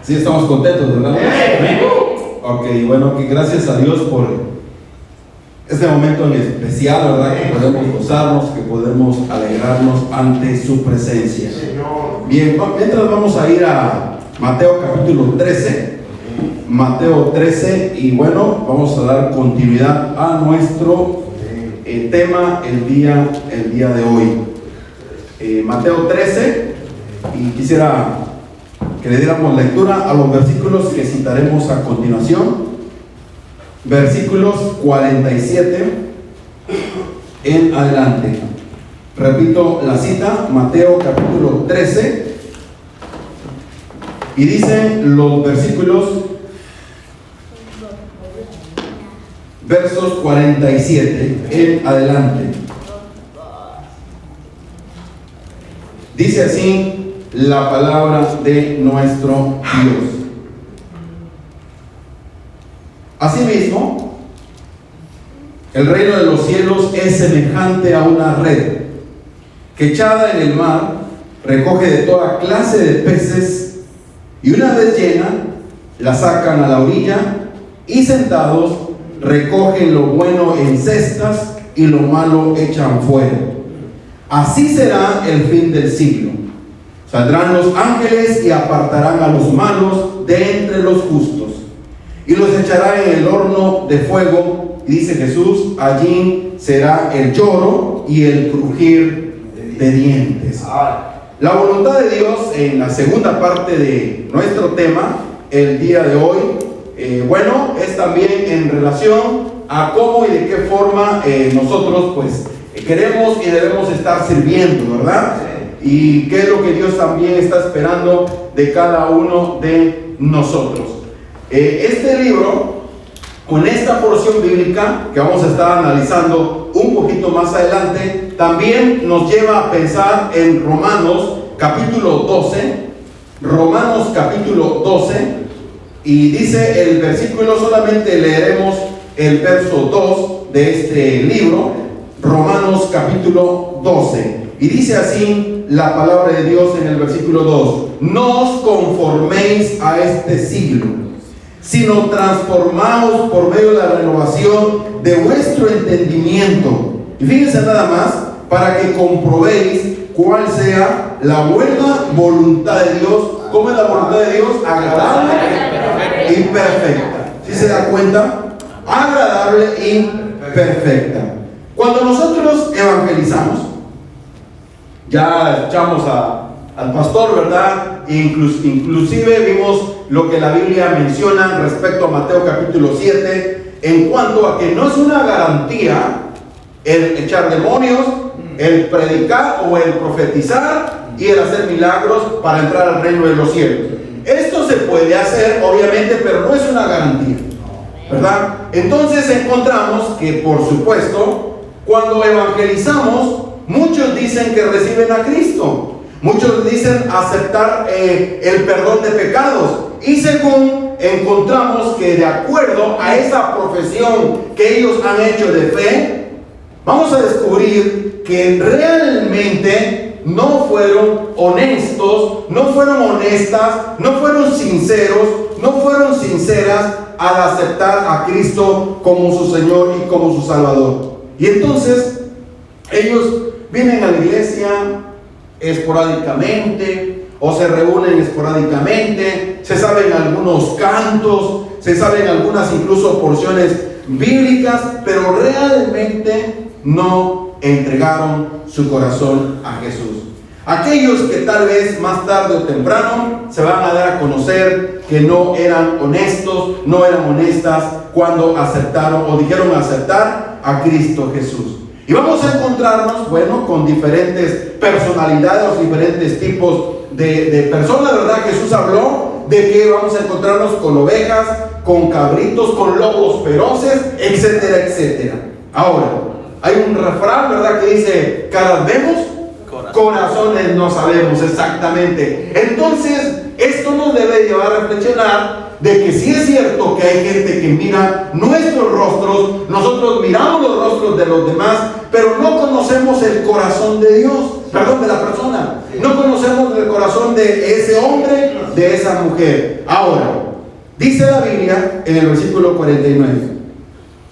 Sí, estamos contentos, ¿verdad? Ok, bueno, que gracias a Dios por este momento en especial, ¿verdad? Que podemos gozarnos, que podemos alegrarnos ante su presencia. Bien, mientras vamos a ir a Mateo capítulo 13. Mateo 13, y bueno, vamos a dar continuidad a nuestro tema el día de hoy. Mateo 13, y quisiera que le diéramos lectura a los versículos que citaremos a continuación. Versículos 47 en adelante. Repito la cita, Mateo capítulo 13, y dicen los versículos, versos 47 en adelante. Dice así la palabra de nuestro Dios. Asimismo, el reino de los cielos es semejante a una red que, echada en el mar, recoge de toda clase de peces, y una vez llena, la sacan a la orilla, y sentados recogen lo bueno en cestas y lo malo echan fuera. Así será el fin del siglo. Saldrán los ángeles y apartarán a los malos de entre los justos, y los echará en el horno de fuego. Y dice Jesús, allí será el lloro y el crujir de dientes. La voluntad de Dios en la segunda parte de nuestro tema el día de hoy, bueno, es también en relación a cómo y de qué forma nosotros pues queremos y debemos estar sirviendo, ¿verdad? Y qué es lo que Dios también está esperando de cada uno de nosotros. Este libro, con esta porción bíblica que vamos a estar analizando un poquito más adelante, también nos lleva a pensar en Romanos capítulo 12. Romanos capítulo 12, y dice el versículo, solamente leeremos el verso 2 de este libro, Romanos capítulo 12, y dice así la palabra de Dios en el versículo 2: no os conforméis a este siglo, sino transformaos por medio de la renovación de vuestro entendimiento. Y fíjense nada más, para que comprobéis cuál sea la buena voluntad de Dios. ¿Cómo es la voluntad de Dios? Agradable y perfecta. ¿Sí se da cuenta? Agradable y perfecta. Cuando nosotros evangelizamos, ya escuchamos al pastor, ¿verdad? Inclusive vimos lo que la Biblia menciona respecto a Mateo capítulo 7, en cuanto a que no es una garantía el echar demonios, el predicar o el profetizar y el hacer milagros para entrar al reino de los cielos. Esto se puede hacer, obviamente, pero no es una garantía, ¿verdad? Entonces encontramos que, por supuesto, cuando evangelizamos, muchos dicen que reciben a Cristo. Muchos dicen aceptar el perdón de pecados. Y según encontramos que, de acuerdo a esa profesión que ellos han hecho de fe, vamos a descubrir que realmente no fueron honestos, no fueron honestas, no fueron sinceros, no fueron sinceras al aceptar a Cristo como su Señor y como su Salvador. Y entonces ellos vienen a la iglesia esporádicamente, o se reúnen esporádicamente, se saben algunos cantos, se saben algunas incluso porciones bíblicas, pero realmente no entregaron su corazón a Jesús. Aquellos que tal vez más tarde o temprano se van a dar a conocer que no eran honestos, no eran honestas cuando aceptaron o dijeron aceptar a Cristo Jesús. Y vamos a encontrarnos, bueno, con diferentes personalidades, diferentes tipos de personas, ¿verdad? Jesús habló de que vamos a encontrarnos con ovejas, con cabritos, con lobos feroces, etcétera, etcétera. Ahora, hay un refrán, ¿verdad?, que dice: caras vemos, corazones no sabemos. Exactamente. Entonces, esto nos debe llevar a reflexionar de que sí es cierto que hay gente que mira nuestros rostros, nosotros miramos los rostros de los demás, pero no conocemos el corazón de Dios, perdón, de la persona. No conocemos el corazón de ese hombre, de esa mujer. Ahora, dice la Biblia en el versículo 49.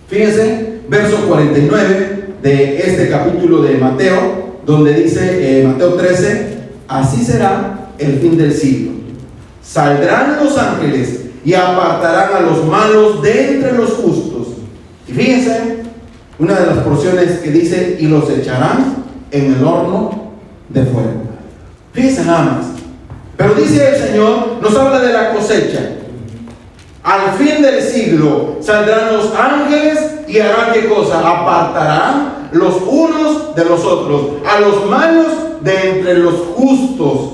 Fíjense, verso 49 de este capítulo de Mateo, donde dice Mateo 13, así será el fin del siglo. Saldrán los ángeles y apartarán a los malos de entre los justos. Y fíjense, una de las porciones que dice, y los echarán en el horno de fuego. Fíjense nada más. Pero dice el Señor, nos habla de la cosecha. Al fin del siglo saldrán los ángeles y harán ¿qué cosa? Apartarán los unos de los otros, a los malos de entre los justos.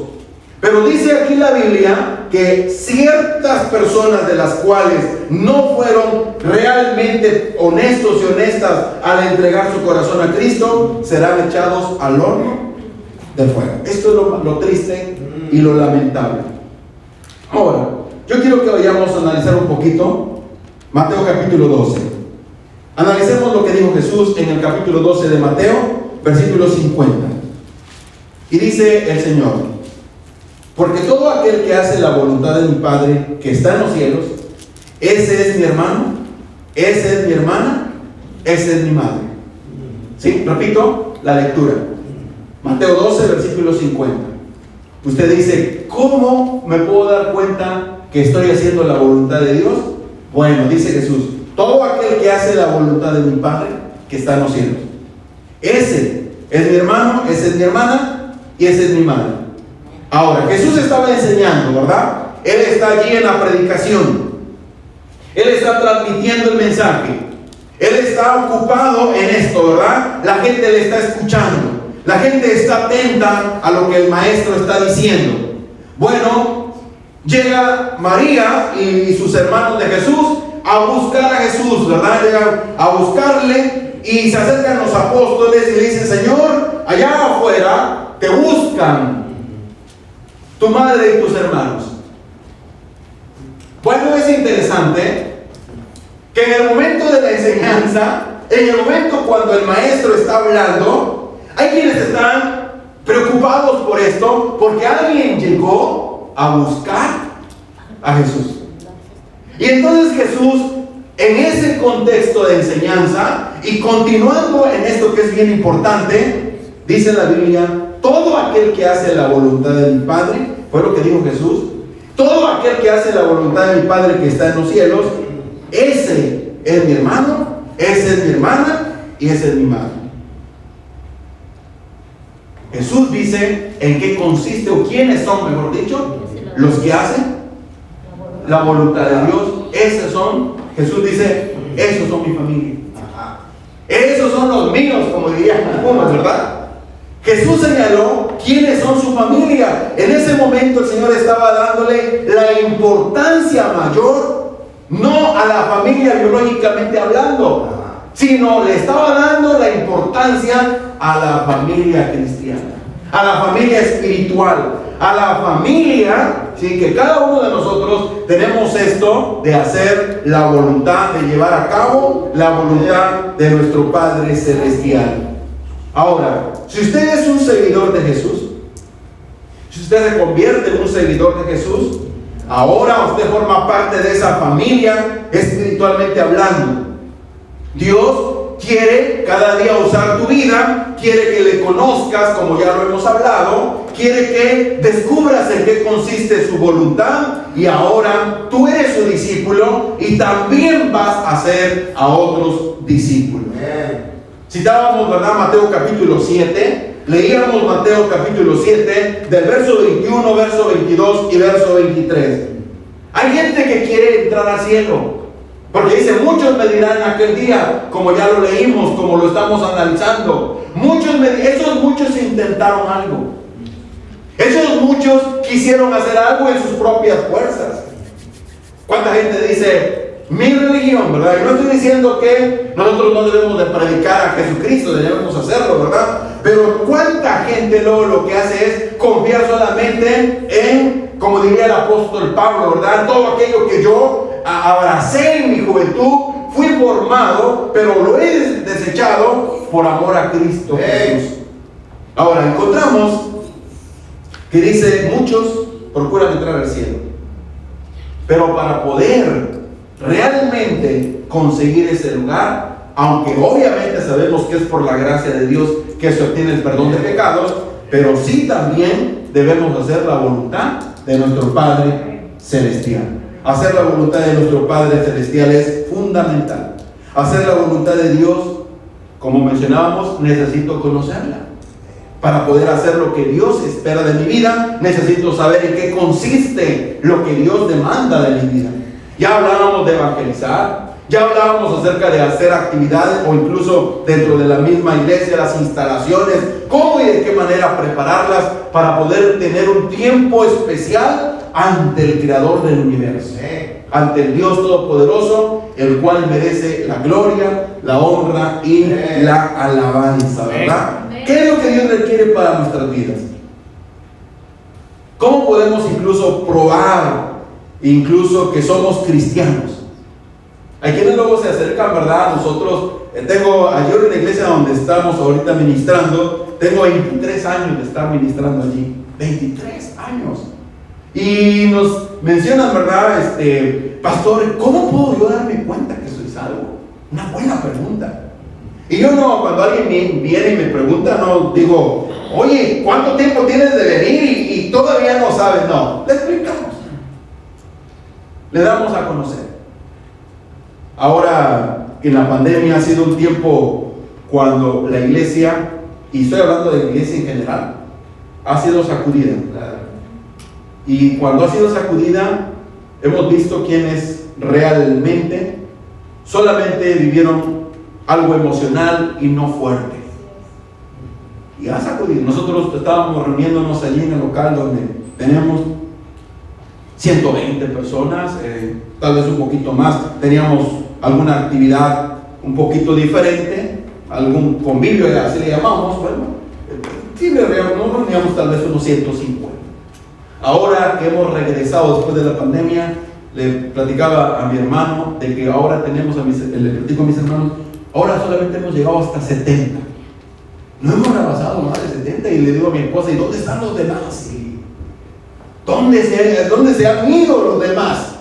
Pero dice aquí la Biblia que ciertas personas de las cuales no fueron realmente honestos y honestas al entregar su corazón a Cristo, serán echados al horno de fuego. Esto es lo triste y lo lamentable. Ahora, yo quiero que vayamos a analizar un poquito Mateo capítulo 12. Analicemos lo que dijo Jesús en el capítulo 12 de Mateo, versículo 50. Y dice el Señor, porque todo aquel que hace la voluntad de mi Padre que está en los cielos, ese es mi hermano, ese es mi hermana, ese es mi madre. ¿Sí? Repito la lectura. Mateo 12, versículo 50. Usted dice, ¿cómo me puedo dar cuenta que estoy haciendo la voluntad de Dios? Bueno, dice Jesús, todo aquel que hace la voluntad de mi Padre que está en los cielos, ese es mi hermano, ese es mi hermana y ese es mi madre. Ahora, Jesús estaba enseñando, ¿verdad? Él está allí en la predicación. Él está transmitiendo el mensaje. Él está ocupado en esto, ¿verdad? La gente le está escuchando. La gente está atenta a lo que el maestro está diciendo. Bueno, llega María y sus hermanos de Jesús a buscar a Jesús, ¿verdad? Llegan a buscarle y se acercan los apóstoles y le dicen, Señor, allá afuera te buscan tu madre y tus hermanos. Bueno, es interesante que en el momento de la enseñanza, en el momento cuando el maestro está hablando, hay quienes están preocupados por esto, porque alguien llegó a buscar a Jesús. Y entonces Jesús, en ese contexto de enseñanza, y continuando en esto que es bien importante, dice la Biblia, todo aquel que hace la voluntad de mi Padre, fue lo que dijo Jesús, todo aquel que hace la voluntad de mi Padre que está en los cielos, ese es mi hermano, ese es mi hermana y ese es mi madre. Jesús dice en qué consiste o quiénes son, mejor dicho, los que hacen la voluntad de Dios. Esos son, Jesús dice, esos son mi familia. Esos son los míos, como dirían algunos, ¿verdad? Jesús señaló quiénes son su familia. En ese momento el Señor estaba dándole la importancia mayor, no a la familia biológicamente hablando, sino le estaba dando la importancia a la familia cristiana, a la familia espiritual, a la familia, ¿sí? Que cada uno de nosotros tenemos esto de hacer la voluntad, de llevar a cabo la voluntad de nuestro Padre Celestial. Ahora, si usted es un seguidor de Jesús, si usted se convierte en un seguidor de Jesús, ahora usted forma parte de esa familia espiritualmente hablando. Dios quiere cada día usar tu vida, quiere que le conozcas, como ya lo hemos hablado, quiere que descubras en qué consiste su voluntad, y ahora tú eres su discípulo y también vas a hacer a otros discípulos. Citábamos, ¿verdad?, Mateo capítulo 7, leíamos Mateo capítulo 7, del verso 21, verso 22 y verso 23. Hay gente que quiere entrar al cielo, porque dice, muchos me dirán aquel día, como ya lo leímos, como lo estamos analizando, esos muchos intentaron algo, esos muchos quisieron hacer algo en sus propias fuerzas. ¿Cuánta gente dice, mi religión, ¿verdad? Y no estoy diciendo que nosotros no debemos de predicar a Jesucristo, debemos hacerlo, ¿verdad? Pero cuánta gente luego lo que hace es confiar solamente en como diría el apóstol Pablo, ¿verdad? Todo aquello que yo abracé en mi juventud, fui formado, pero lo he desechado por amor a Cristo Jesús. Ahora encontramos que dice: muchos procuran entrar al cielo, pero para poder realmente conseguir ese lugar, aunque obviamente sabemos que es por la gracia de Dios que se obtiene el perdón de pecados, pero sí también debemos hacer la voluntad de nuestro Padre Celestial. Hacer la voluntad de nuestro Padre Celestial es fundamental. Hacer la voluntad de Dios, como mencionábamos, necesito conocerla. Para poder hacer lo que Dios espera de mi vida, necesito saber en qué consiste lo que Dios demanda de mi vida. Ya hablábamos de evangelizar, ya hablábamos acerca de hacer actividades o incluso dentro de la misma iglesia, las instalaciones, cómo y de qué manera prepararlas para poder tener un tiempo especial ante el Creador del universo, ante el Dios Todopoderoso, el cual merece la gloria, la honra y la alabanza, ¿verdad? ¿Qué es lo que Dios requiere para nuestras vidas? ¿Cómo podemos incluso probar incluso que somos cristianos? Hay quienes luego se acercan, ¿verdad? Nosotros, ayer en la iglesia donde estamos ahorita ministrando, tengo 23 años de estar ministrando allí, 23 años. Y nos mencionan, ¿verdad? Pastor, ¿cómo puedo yo darme cuenta que soy salvo? Una buena pregunta. Y yo no, cuando alguien viene y me pregunta, no digo: oye, ¿cuánto tiempo tienes de venir y todavía no sabes? No, le explicamos. Le damos a conocer. Ahora, en la pandemia ha sido un tiempo cuando la iglesia, y estoy hablando de la iglesia en general, ha sido sacudida. Y cuando ha sido sacudida, hemos visto quienes realmente solamente vivieron algo emocional y no fuerte. Y ha sacudido. Nosotros estábamos reuniéndonos allí en el local donde tenemos 120 personas, tal vez un poquito más. Teníamos alguna actividad un poquito diferente, algún convivio, así le llamamos. Bueno, sí, nos reuníamos tal vez unos 150. Ahora que hemos regresado después de la pandemia, le platicaba a mi hermano de que ahora tenemos, le platico a mis hermanos, ahora solamente hemos llegado hasta 70. No hemos rebasado más de 70. Y le digo a mi esposa: ¿y dónde están los demás? ¿Dónde se han ido los demás?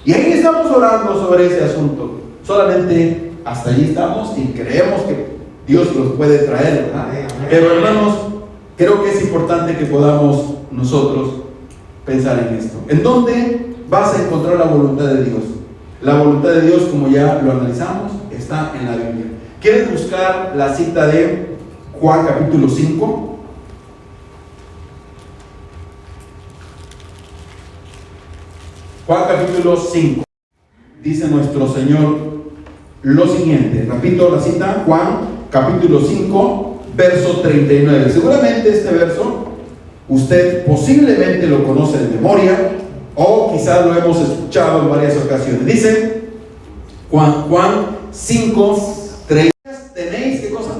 Y ahí estamos orando sobre ese asunto. Solamente hasta allí estamos y creemos que Dios los puede traer, ¿verdad? Pero hermanos, creo que es importante que podamos nosotros pensar en esto. ¿En dónde vas a encontrar la voluntad de Dios? La voluntad de Dios, como ya lo analizamos, está en la Biblia. ¿Quieres buscar la cita de Juan capítulo 5? Juan capítulo 5. Dice nuestro Señor lo siguiente. Repito la cita: Juan capítulo 5, verso 39. Seguramente este verso usted posiblemente lo conoce de memoria, o quizás lo hemos escuchado en varias ocasiones. Dice Juan 5, 3. ¿Tenéis qué cosa?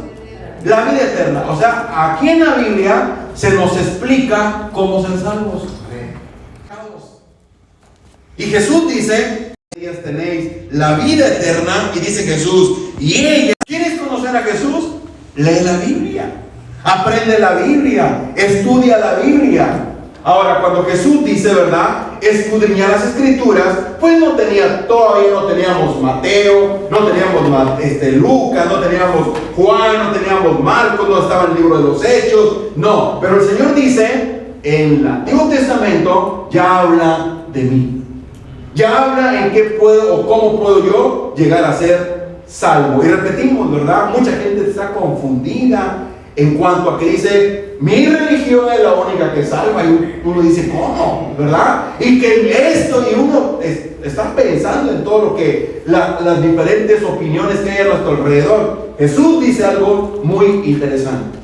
La vida eterna. O sea, aquí en la Biblia se nos explica cómo ser salvos. Y Jesús dice: tenéis la vida eterna. Y dice Jesús: y ella. ¿Quieres conocer a Jesús? Lee la Biblia, aprende la Biblia, estudia la Biblia. Ahora, cuando Jesús dice, ¿verdad?, escudriñar las escrituras, pues todavía no teníamos Mateo, no teníamos Lucas, no teníamos Juan, no teníamos Marcos, no estaba el libro de los Hechos, no. Pero el Señor dice, en el Antiguo Testamento ya habla de mí. Ya habla en qué puedo o cómo puedo yo llegar a ser salvo. Y repetimos, ¿verdad? Mucha gente está confundida en cuanto a que dice: mi religión es la única que salva. Y uno dice: ¿cómo? ¿Verdad? Y que esto, y uno está pensando en todo lo que las diferentes opiniones que hay a nuestro alrededor. Jesús dice algo muy interesante.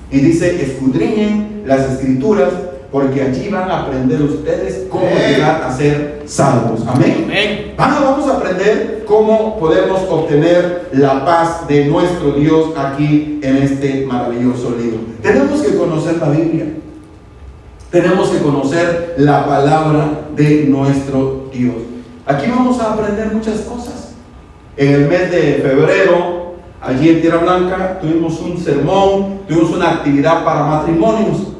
Y dice: escudriñen las escrituras, porque allí van a aprender ustedes cómo llegar a ser salvos. Amén. Amén. Vamos a aprender cómo podemos obtener la paz de nuestro Dios aquí en este maravilloso libro. Tenemos que conocer la Biblia. Tenemos que conocer la palabra de nuestro Dios. Aquí vamos a aprender muchas cosas. En el mes de febrero, allí en Tierra Blanca, tuvimos un sermón, tuvimos una actividad para matrimonios.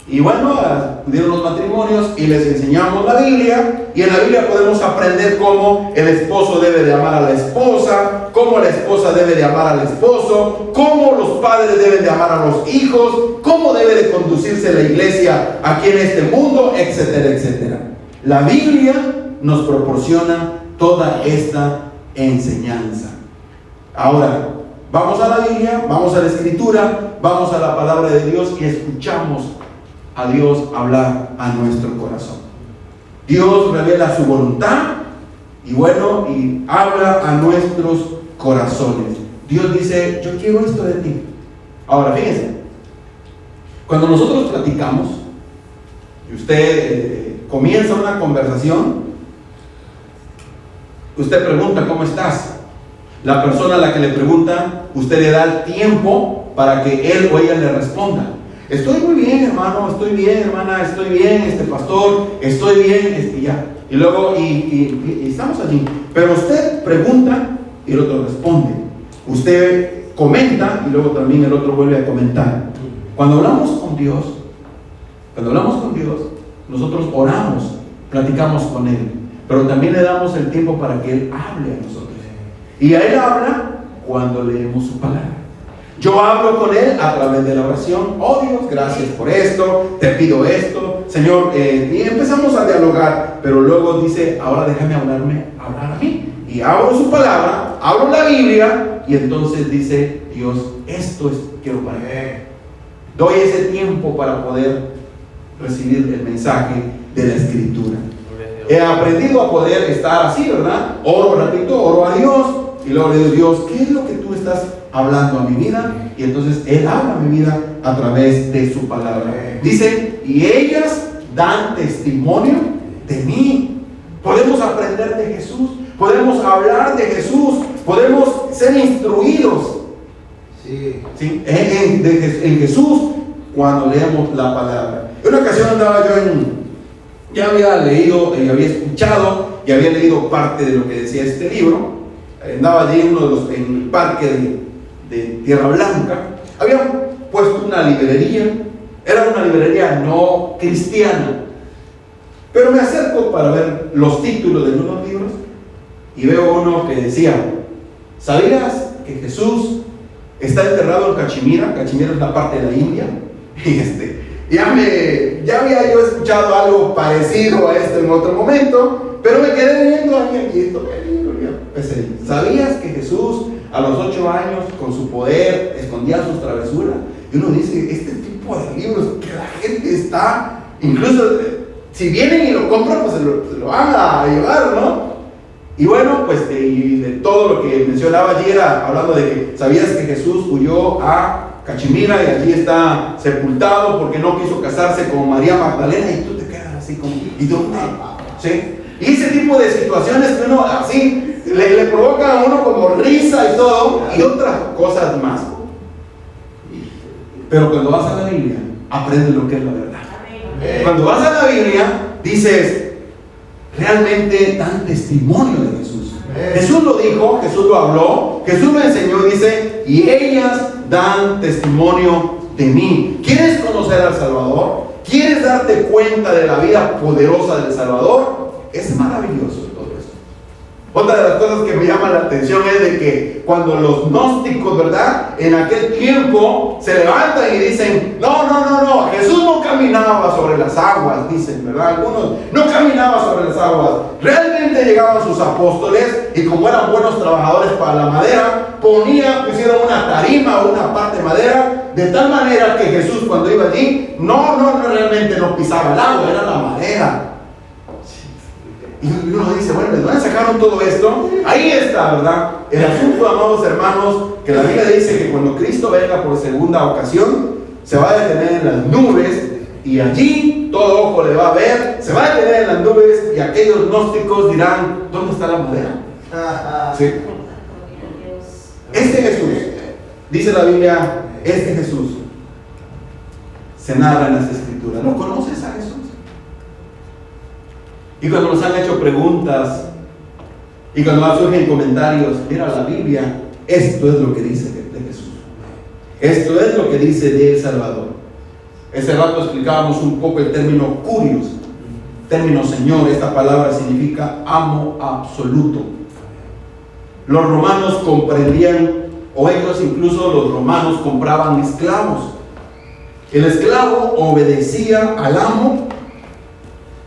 Y bueno, acudieron los matrimonios y les enseñamos la Biblia. Y en la Biblia podemos aprender cómo el esposo debe de amar a la esposa, cómo la esposa debe de amar al esposo, cómo los padres deben de amar a los hijos, cómo debe de conducirse la iglesia aquí en este mundo, etcétera, etcétera. La Biblia nos proporciona toda esta enseñanza. Ahora, vamos a la Biblia, vamos a la Escritura, vamos a la palabra de Dios y escuchamos a Dios hablar a nuestro corazón. Dios revela su voluntad y habla a nuestros corazones. Dios dice, yo quiero esto de ti. Ahora, fíjense, cuando nosotros platicamos y usted comienza una conversación, usted pregunta, ¿cómo estás? La persona a la que le pregunta, usted le da el tiempo para que él o ella le responda. Estoy muy bien, hermano, estoy bien, hermana, estoy bien, pastor, estoy bien, ya. Y luego, y estamos allí. Pero usted pregunta y el otro responde. Usted comenta y luego también el otro vuelve a comentar. Cuando hablamos con Dios, nosotros oramos, platicamos con Él, pero también le damos el tiempo para que Él hable a nosotros. Y a Él habla cuando leemos su palabra. Yo hablo con Él a través de la oración. Oh Dios, gracias por esto, te pido esto, Señor, y empezamos a dialogar, pero luego dice, ahora déjame hablar a mí. Y abro su palabra, abro la Biblia, y entonces dice Dios, esto quiero para mí. Doy ese tiempo para poder recibir el mensaje de la Escritura. He aprendido a poder estar así, ¿verdad? Oro a Dios, y luego le digo, Dios, ¿qué es lo que tú estás hablando a mi vida? Y entonces Él habla a mi vida a través de su palabra. Dice, y ellas dan testimonio de mí. Podemos aprender de Jesús, podemos hablar de Jesús, podemos ser instruidos ¿sí? en Jesús cuando leemos la palabra. En una ocasión andaba ya había leído, había escuchado y había leído parte de lo que decía este libro. Andaba allí en el parque de Tierra Blanca. Habían puesto una librería. Era una librería no cristiana. Pero me acerco para ver los títulos de unos libros y veo uno que decía, ¿sabías que Jesús está enterrado en Cachemira? Cachemira es la parte de la India. Y ya había yo escuchado algo parecido a esto en otro momento, pero me quedé viendo aquí. ¿Sabías que Jesús a los 8 años con su poder escondía sus travesuras? Y uno dice, este tipo de libros que la gente está, incluso si vienen y lo compran, pues se lo van a llevar, ¿no? Y bueno, pues y de todo lo que mencionaba allí era hablando de que sabías que Jesús huyó a Cachemira y allí está sepultado porque no quiso casarse con María Magdalena, y tú te quedas así como, ¿y dónde? ¿Sí? Y ese tipo de situaciones que uno así le provoca a uno como risa y todo, y otras cosas más. Pero cuando vas a la Biblia, aprendes lo que es la verdad. Cuando vas a la Biblia, dices, realmente dan testimonio de Jesús. Jesús lo dijo, Jesús lo habló, Jesús lo enseñó, dice, y ellas dan testimonio de mí. ¿Quieres conocer al Salvador? ¿Quieres darte cuenta de la vida poderosa del Salvador? Es maravilloso todo esto. Otra de las cosas que me llama la atención es de que cuando los gnósticos, ¿verdad?, en aquel tiempo se levantan y dicen, no, Jesús no caminaba sobre las aguas, dicen, ¿verdad? Algunos no caminaba sobre las aguas. Realmente llegaban sus apóstoles y como eran buenos trabajadores para la madera, pusieron una tarima o una parte de madera, de tal manera que Jesús cuando iba allí, realmente no pisaba el agua, era la madera. Y uno dice, bueno, ¿de dónde sacaron todo esto? Ahí está, ¿verdad? El asunto, amados hermanos, que la Biblia dice que cuando Cristo venga por segunda ocasión, se va a detener en las nubes, y allí todo ojo le va a ver, se va a detener en las nubes, y aquellos gnósticos dirán, ¿dónde está la madera? ¿Sí? Este Jesús, dice la Biblia, este Jesús se narra en las Escrituras. Escritura. ¿No conoces a Jesús? Y cuando nos han hecho preguntas y cuando surgen comentarios, mira la Biblia, esto es lo que dice de Jesús. Esto es lo que dice de El Salvador. Ese rato explicábamos un poco el término curios, término Señor. Esta palabra significa amo absoluto. Los romanos comprendían, o ellos incluso los romanos compraban esclavos. El esclavo obedecía al amo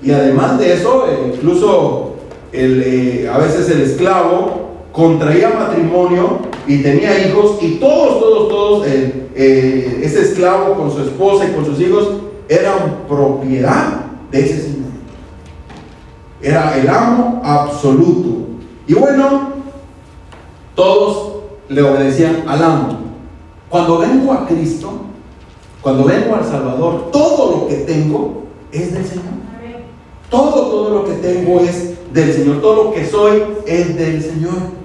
y además de eso, incluso a veces el esclavo contraía matrimonio y tenía hijos, y todos ese esclavo con su esposa y con sus hijos eran propiedad de ese señor. Era el amo absoluto. Y bueno, todos le obedecían al amo. Cuando vengo a Cristo, cuando vengo al Salvador, todo lo que tengo es del Señor. Todo lo que tengo es del Señor. Todo lo que soy es del Señor.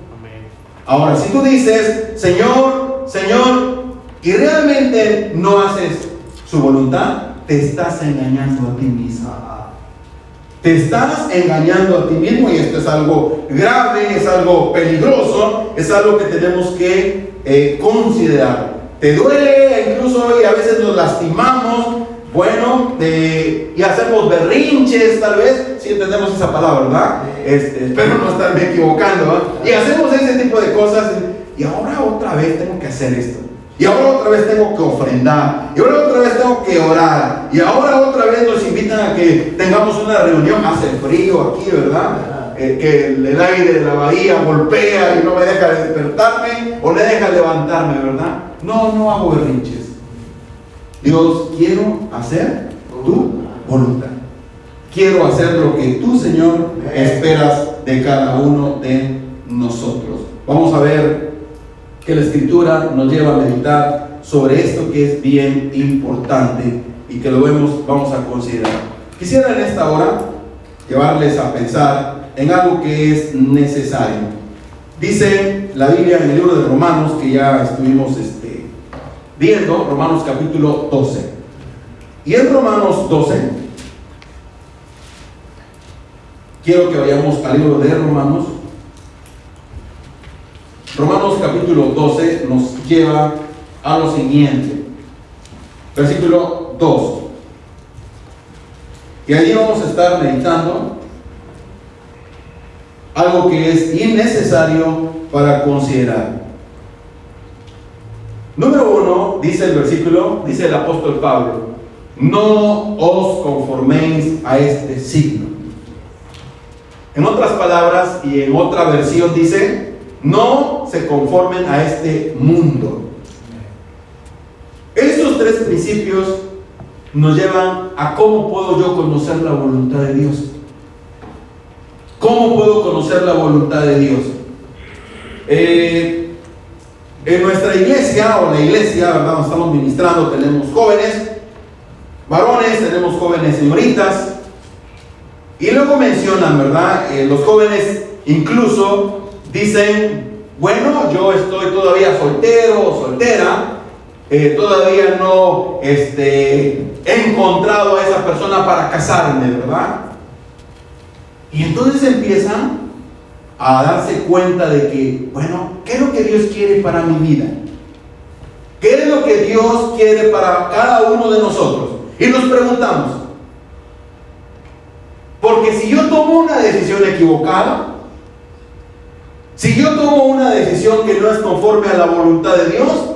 Ahora, si tú dices, Señor, Señor, y realmente no haces su voluntad, te estás engañando a ti mismo. Te estás engañando a ti mismo, y esto es algo grave, es algo peligroso, es algo que tenemos que considerar. Te duele, incluso hoy a veces nos lastimamos, bueno, y hacemos berrinches, tal vez, si entendemos esa palabra, ¿verdad? Espero no estarme equivocando, ¿verdad? Y hacemos ese tipo de cosas, y ahora otra vez tengo que hacer esto, y ahora otra vez tengo que ofrendar, y ahora otra vez tengo que orar, y ahora otra vez nos invitan a que tengamos una reunión. Hace frío aquí, ¿verdad? Que el aire de la bahía golpea y no me deja despertarme o me deja levantarme, ¿verdad? No hago berrinches. Dios, quiero hacer tu voluntad. Quiero hacer lo que tú, Señor, esperas de cada uno de nosotros. Vamos a ver que la Escritura nos lleva a meditar sobre esto que es bien importante y que vamos a considerar. Quisiera en esta hora llevarles a pensar en algo que es necesario. Dice la Biblia en el libro de Romanos, que ya estuvimos viendo, Romanos capítulo 12. Y en Romanos 12, quiero que vayamos al libro de Romanos. Romanos capítulo 12 nos lleva a lo siguiente. Versículo 2. Y allí vamos a estar meditando algo que es innecesario para considerar. Número 1, dice el versículo, dice el apóstol Pablo: no os conforméis a este siglo. En otras palabras, y en otra versión dice: no se conformen a este mundo. Estos tres principios nos llevan a cómo puedo yo conocer la voluntad de Dios. ¿Cómo puedo conocer la voluntad de Dios? En nuestra iglesia, o la iglesia, ¿verdad?, donde estamos ministrando, tenemos jóvenes varones, tenemos jóvenes señoritas, y luego mencionan, ¿verdad? Los jóvenes incluso dicen: bueno, yo estoy todavía soltero o soltera, todavía no he encontrado a esa persona para casarme, ¿verdad? Y entonces empiezan a darse cuenta de que, bueno, ¿qué es lo que Dios quiere para mi vida? ¿Qué es lo que Dios quiere para cada uno de nosotros? Y nos preguntamos, porque si yo tomo una decisión equivocada, si yo tomo una decisión que no es conforme a la voluntad de Dios,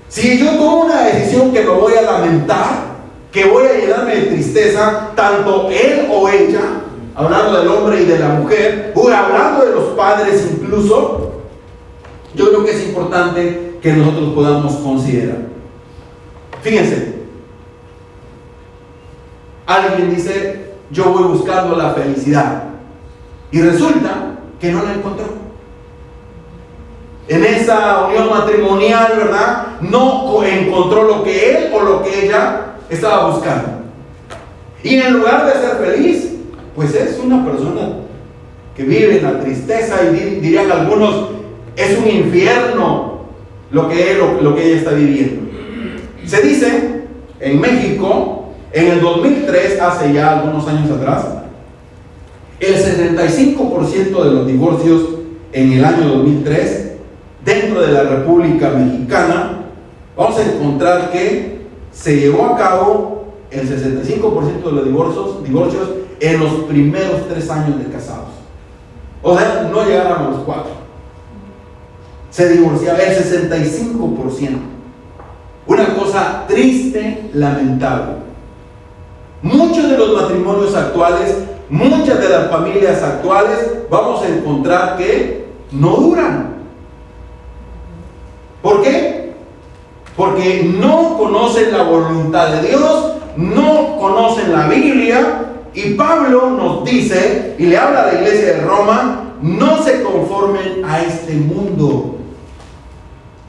si yo tomo una decisión que me voy a lamentar, que voy a llenarme de tristeza, tanto él o ella, hablando del hombre y de la mujer, o hablando de los padres incluso, yo creo que es importante que nosotros podamos considerar. Fíjense, alguien dice: yo voy buscando la felicidad, y resulta que no la encontró. En esa unión matrimonial, ¿verdad?, no encontró lo que él o lo que ella estaba buscando. Y en lugar de ser feliz, pues es una persona que vive en la tristeza, y dirían algunos, es un infierno lo que ella está viviendo. Se dice en México, en el 2003, hace ya algunos años atrás, el 75% de los divorcios en el año 2003, dentro de la República Mexicana, vamos a encontrar que se llevó a cabo el 65% de los divorcios en los primeros 3 años de casados. O sea, no llegaron a los 4. Se divorciaba el 65%. Una cosa triste, lamentable. Muchos de los matrimonios actuales, muchas de las familias actuales, vamos a encontrar que no duran. ¿Por qué? Porque no conocen la voluntad de Dios, no conocen la Biblia, y Pablo nos dice, y le habla a la iglesia de Roma, no se conformen a este mundo.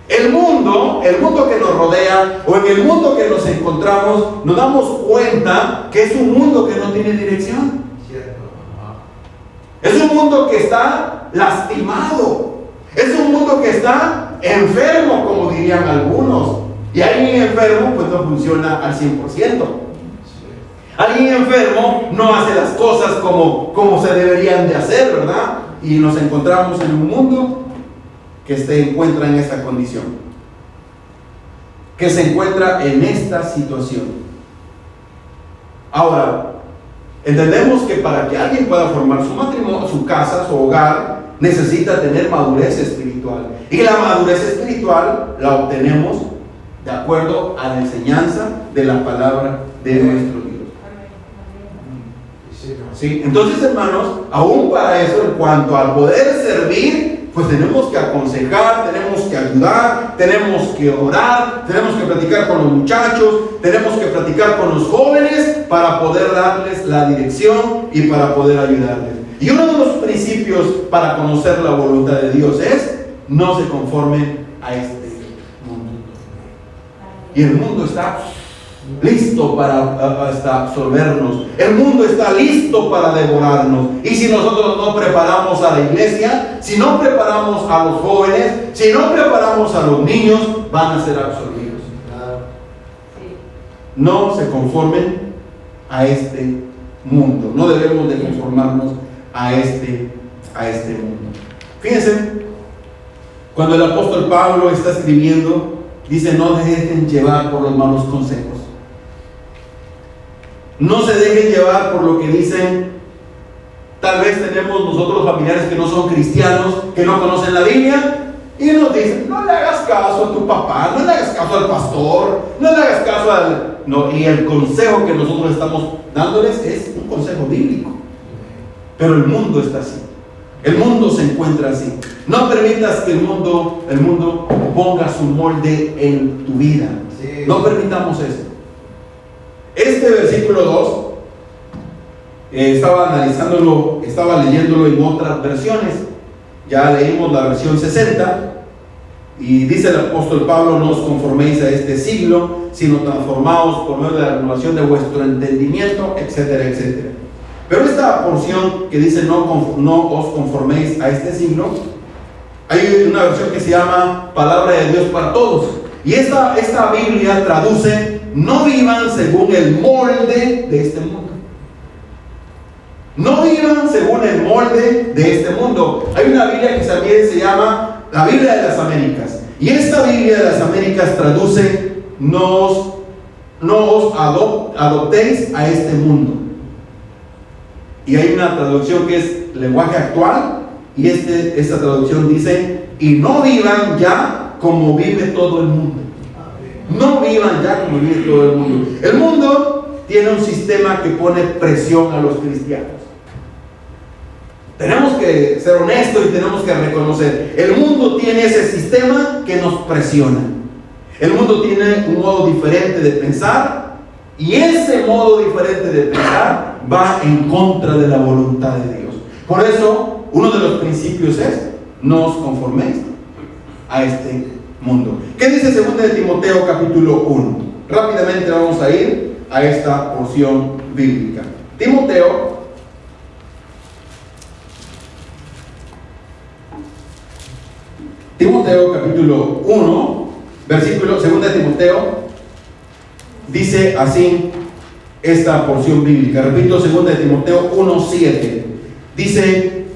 El mundo que nos rodea, o en el mundo que nos encontramos, nos damos cuenta que es un mundo que no tiene dirección. Es un mundo que está lastimado. Es un mundo que está enfermo, como dirían algunos. Y alguien enfermo pues no funciona al 100%. Alguien enfermo no hace las cosas como se deberían de hacer, ¿verdad? Y nos encontramos en un mundo que se encuentra en esta condición, que se encuentra en esta situación. Ahora, entendemos que para que alguien pueda formar su matrimonio, su casa, su hogar, necesita tener madurez espiritual. Y la madurez espiritual la obtenemos de acuerdo a la enseñanza de la palabra de nuestro Dios. ¿Sí? Entonces, hermanos, aún para eso, en cuanto a poder servir, pues tenemos que aconsejar, tenemos que ayudar, tenemos que orar, tenemos que platicar con los muchachos, tenemos que platicar con los jóvenes para poder darles la dirección y para poder ayudarles. Y uno de los principios para conocer la voluntad de Dios es: no se conformen a este mundo. Y el mundo está listo para absorbernos. El mundo está listo para devorarnos. Y si nosotros no preparamos a la iglesia, si no preparamos a los jóvenes, si no preparamos a los niños, van a ser absorbidos. No se conformen a este mundo. No debemos de conformarnos a este mundo. Fíjense, cuando el apóstol Pablo está escribiendo, dice: no dejen llevar por los malos consejos. No se dejen llevar por lo que dicen. Tal vez tenemos nosotros familiares que no son cristianos, que no conocen la Biblia, y nos dicen: no le hagas caso a tu papá, no le hagas caso al pastor, no le hagas caso al... No, y el consejo que nosotros estamos dándoles es un consejo bíblico. Pero el mundo está así. El mundo se encuentra así. No permitas que el mundo ponga su molde en tu vida. Sí. No permitamos eso. Este versículo 2, estaba analizándolo, estaba leyéndolo en otras versiones. Ya leímos la versión 60 y dice el apóstol Pablo: no os conforméis a este siglo, sino transformaos por medio de la renovación de vuestro entendimiento, etcétera, etcétera. Pero esta porción que dice no os conforméis a este siglo, hay una versión que se llama Palabra de Dios para Todos. Y esta Biblia traduce: no vivan según el molde de este mundo. No vivan según el molde de este mundo. Hay una Biblia que también se llama la Biblia de las Américas. Y esta Biblia de las Américas traduce: no os adoptéis a este mundo. Y hay una traducción que es lenguaje actual, y esta traducción dice: y no vivan ya como vive todo el mundo. No vivan ya como vive todo el mundo. El mundo tiene un sistema que pone presión a los cristianos. Tenemos que ser honestos y tenemos que reconocer: el mundo tiene ese sistema que nos presiona. El mundo tiene un modo diferente de pensar, y ese modo diferente de pensar va en contra de la voluntad de Dios. Por eso, uno de los principios es: no os conforméis a este mundo. ¿Qué dice 2 de Timoteo capítulo 1? Rápidamente vamos a ir a esta porción bíblica. Timoteo capítulo 1, versículo 2 de Timoteo Dice así esta porción bíblica. Repito, 2 Timoteo 1:7. Dice: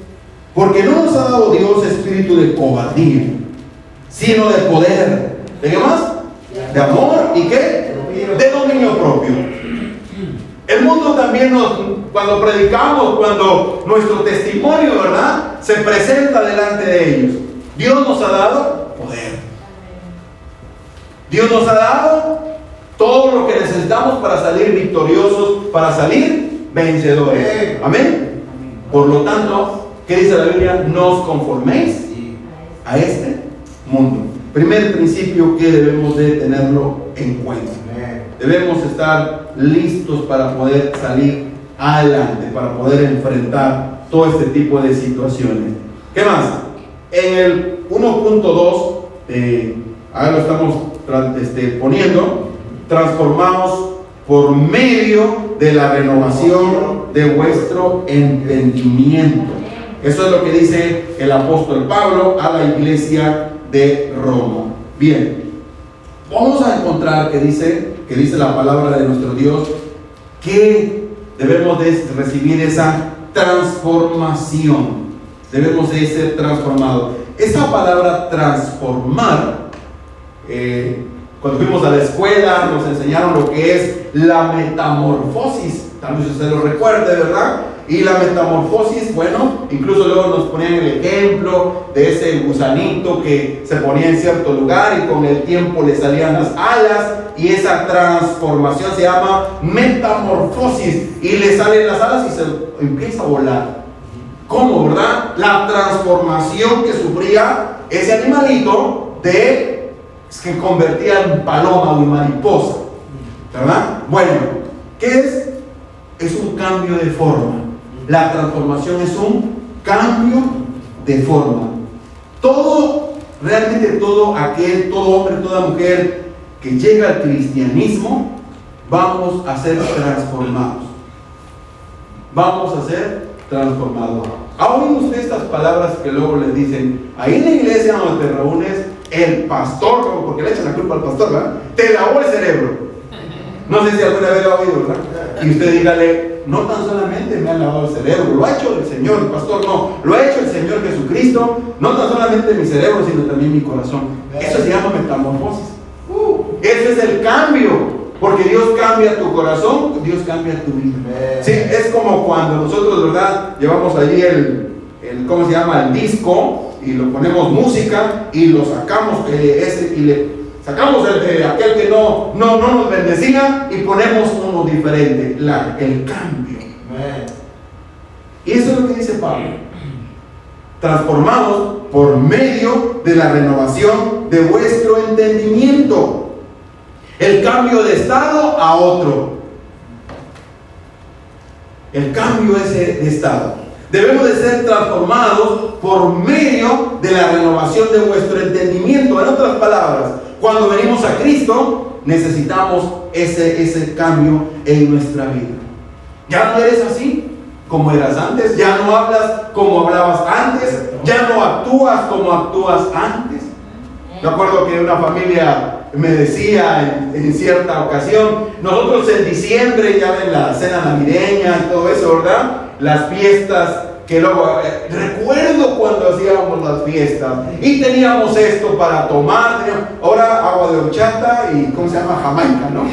porque no nos ha dado Dios espíritu de cobardía, sino de poder. ¿De qué más? De amor y ¿qué? De dominio propio. El mundo también cuando predicamos, cuando nuestro testimonio, ¿verdad?, se presenta delante de ellos, Dios nos ha dado poder. Dios nos ha dado todo lo que necesitamos para salir victoriosos, para salir vencedores. Amén. Por lo tanto, ¿qué dice la Biblia? No os conforméis a este mundo. Primer principio que debemos de tenerlo en cuenta. Debemos estar listos para poder salir adelante, para poder enfrentar todo este tipo de situaciones. ¿Qué más? En el 1.2, ahora lo estamos poniendo, transformados por medio de la renovación de vuestro entendimiento. Eso es lo que dice el apóstol Pablo a la iglesia de Roma. Bien, vamos a encontrar que dice la palabra de nuestro Dios que debemos de recibir esa transformación. Debemos de ser transformados. Esa palabra transformar, cuando fuimos a la escuela nos enseñaron lo que es la metamorfosis. Tal vez usted lo recuerde, ¿verdad? Y la metamorfosis, bueno, incluso luego nos ponían el ejemplo de ese gusanito que se ponía en cierto lugar y con el tiempo le salían las alas, y esa transformación se llama metamorfosis, y le salen las alas y se empieza a volar. ¿Cómo, verdad? La transformación que sufría ese animalito que convertía en paloma o en mariposa, ¿verdad? Bueno, ¿qué es? Es un cambio de forma. La transformación es un cambio de forma. Realmente todo hombre, toda mujer que llega al cristianismo, vamos a ser transformados. Vamos a ser transformados. ¿Ha oído usted estas palabras que luego les dicen? Ahí en la iglesia donde te reúnes, el pastor, porque le echan la culpa al pastor, ¿verdad?, te lavó el cerebro. No sé si alguna vez lo ha oído, ¿verdad? Y usted dígale: no tan solamente me han lavado el cerebro, lo ha hecho el Señor, el pastor no, lo ha hecho el Señor Jesucristo, no tan solamente mi cerebro, sino también mi corazón. Eso se llama metamorfosis. Ese es el cambio, porque Dios cambia tu corazón, Dios cambia tu vida. Sí, es como cuando nosotros, ¿verdad?, llevamos allí ¿cómo se llama?, el disco, y lo ponemos música, y lo sacamos, y le sacamos aquel que no nos bendecía y ponemos uno diferente, el cambio. Y eso es lo que dice Pablo: transformados por medio de la renovación de vuestro entendimiento. El cambio de estado a otro. El cambio de estado. Debemos de ser transformados por medio de la renovación de vuestro entendimiento. En otras palabras, cuando venimos a Cristo, necesitamos ese cambio en nuestra vida. Ya no eres así como eras antes, ya no hablas como hablabas antes, ya no actúas como actúas antes. Me acuerdo que una familia me decía en cierta ocasión, nosotros en diciembre, ya ven la cena navideña y todo eso, ¿verdad?, las fiestas, que luego recuerdo cuando hacíamos las fiestas y teníamos esto para tomar, ahora agua de horchata y ¿cómo se llama? Jamaica, ¿no?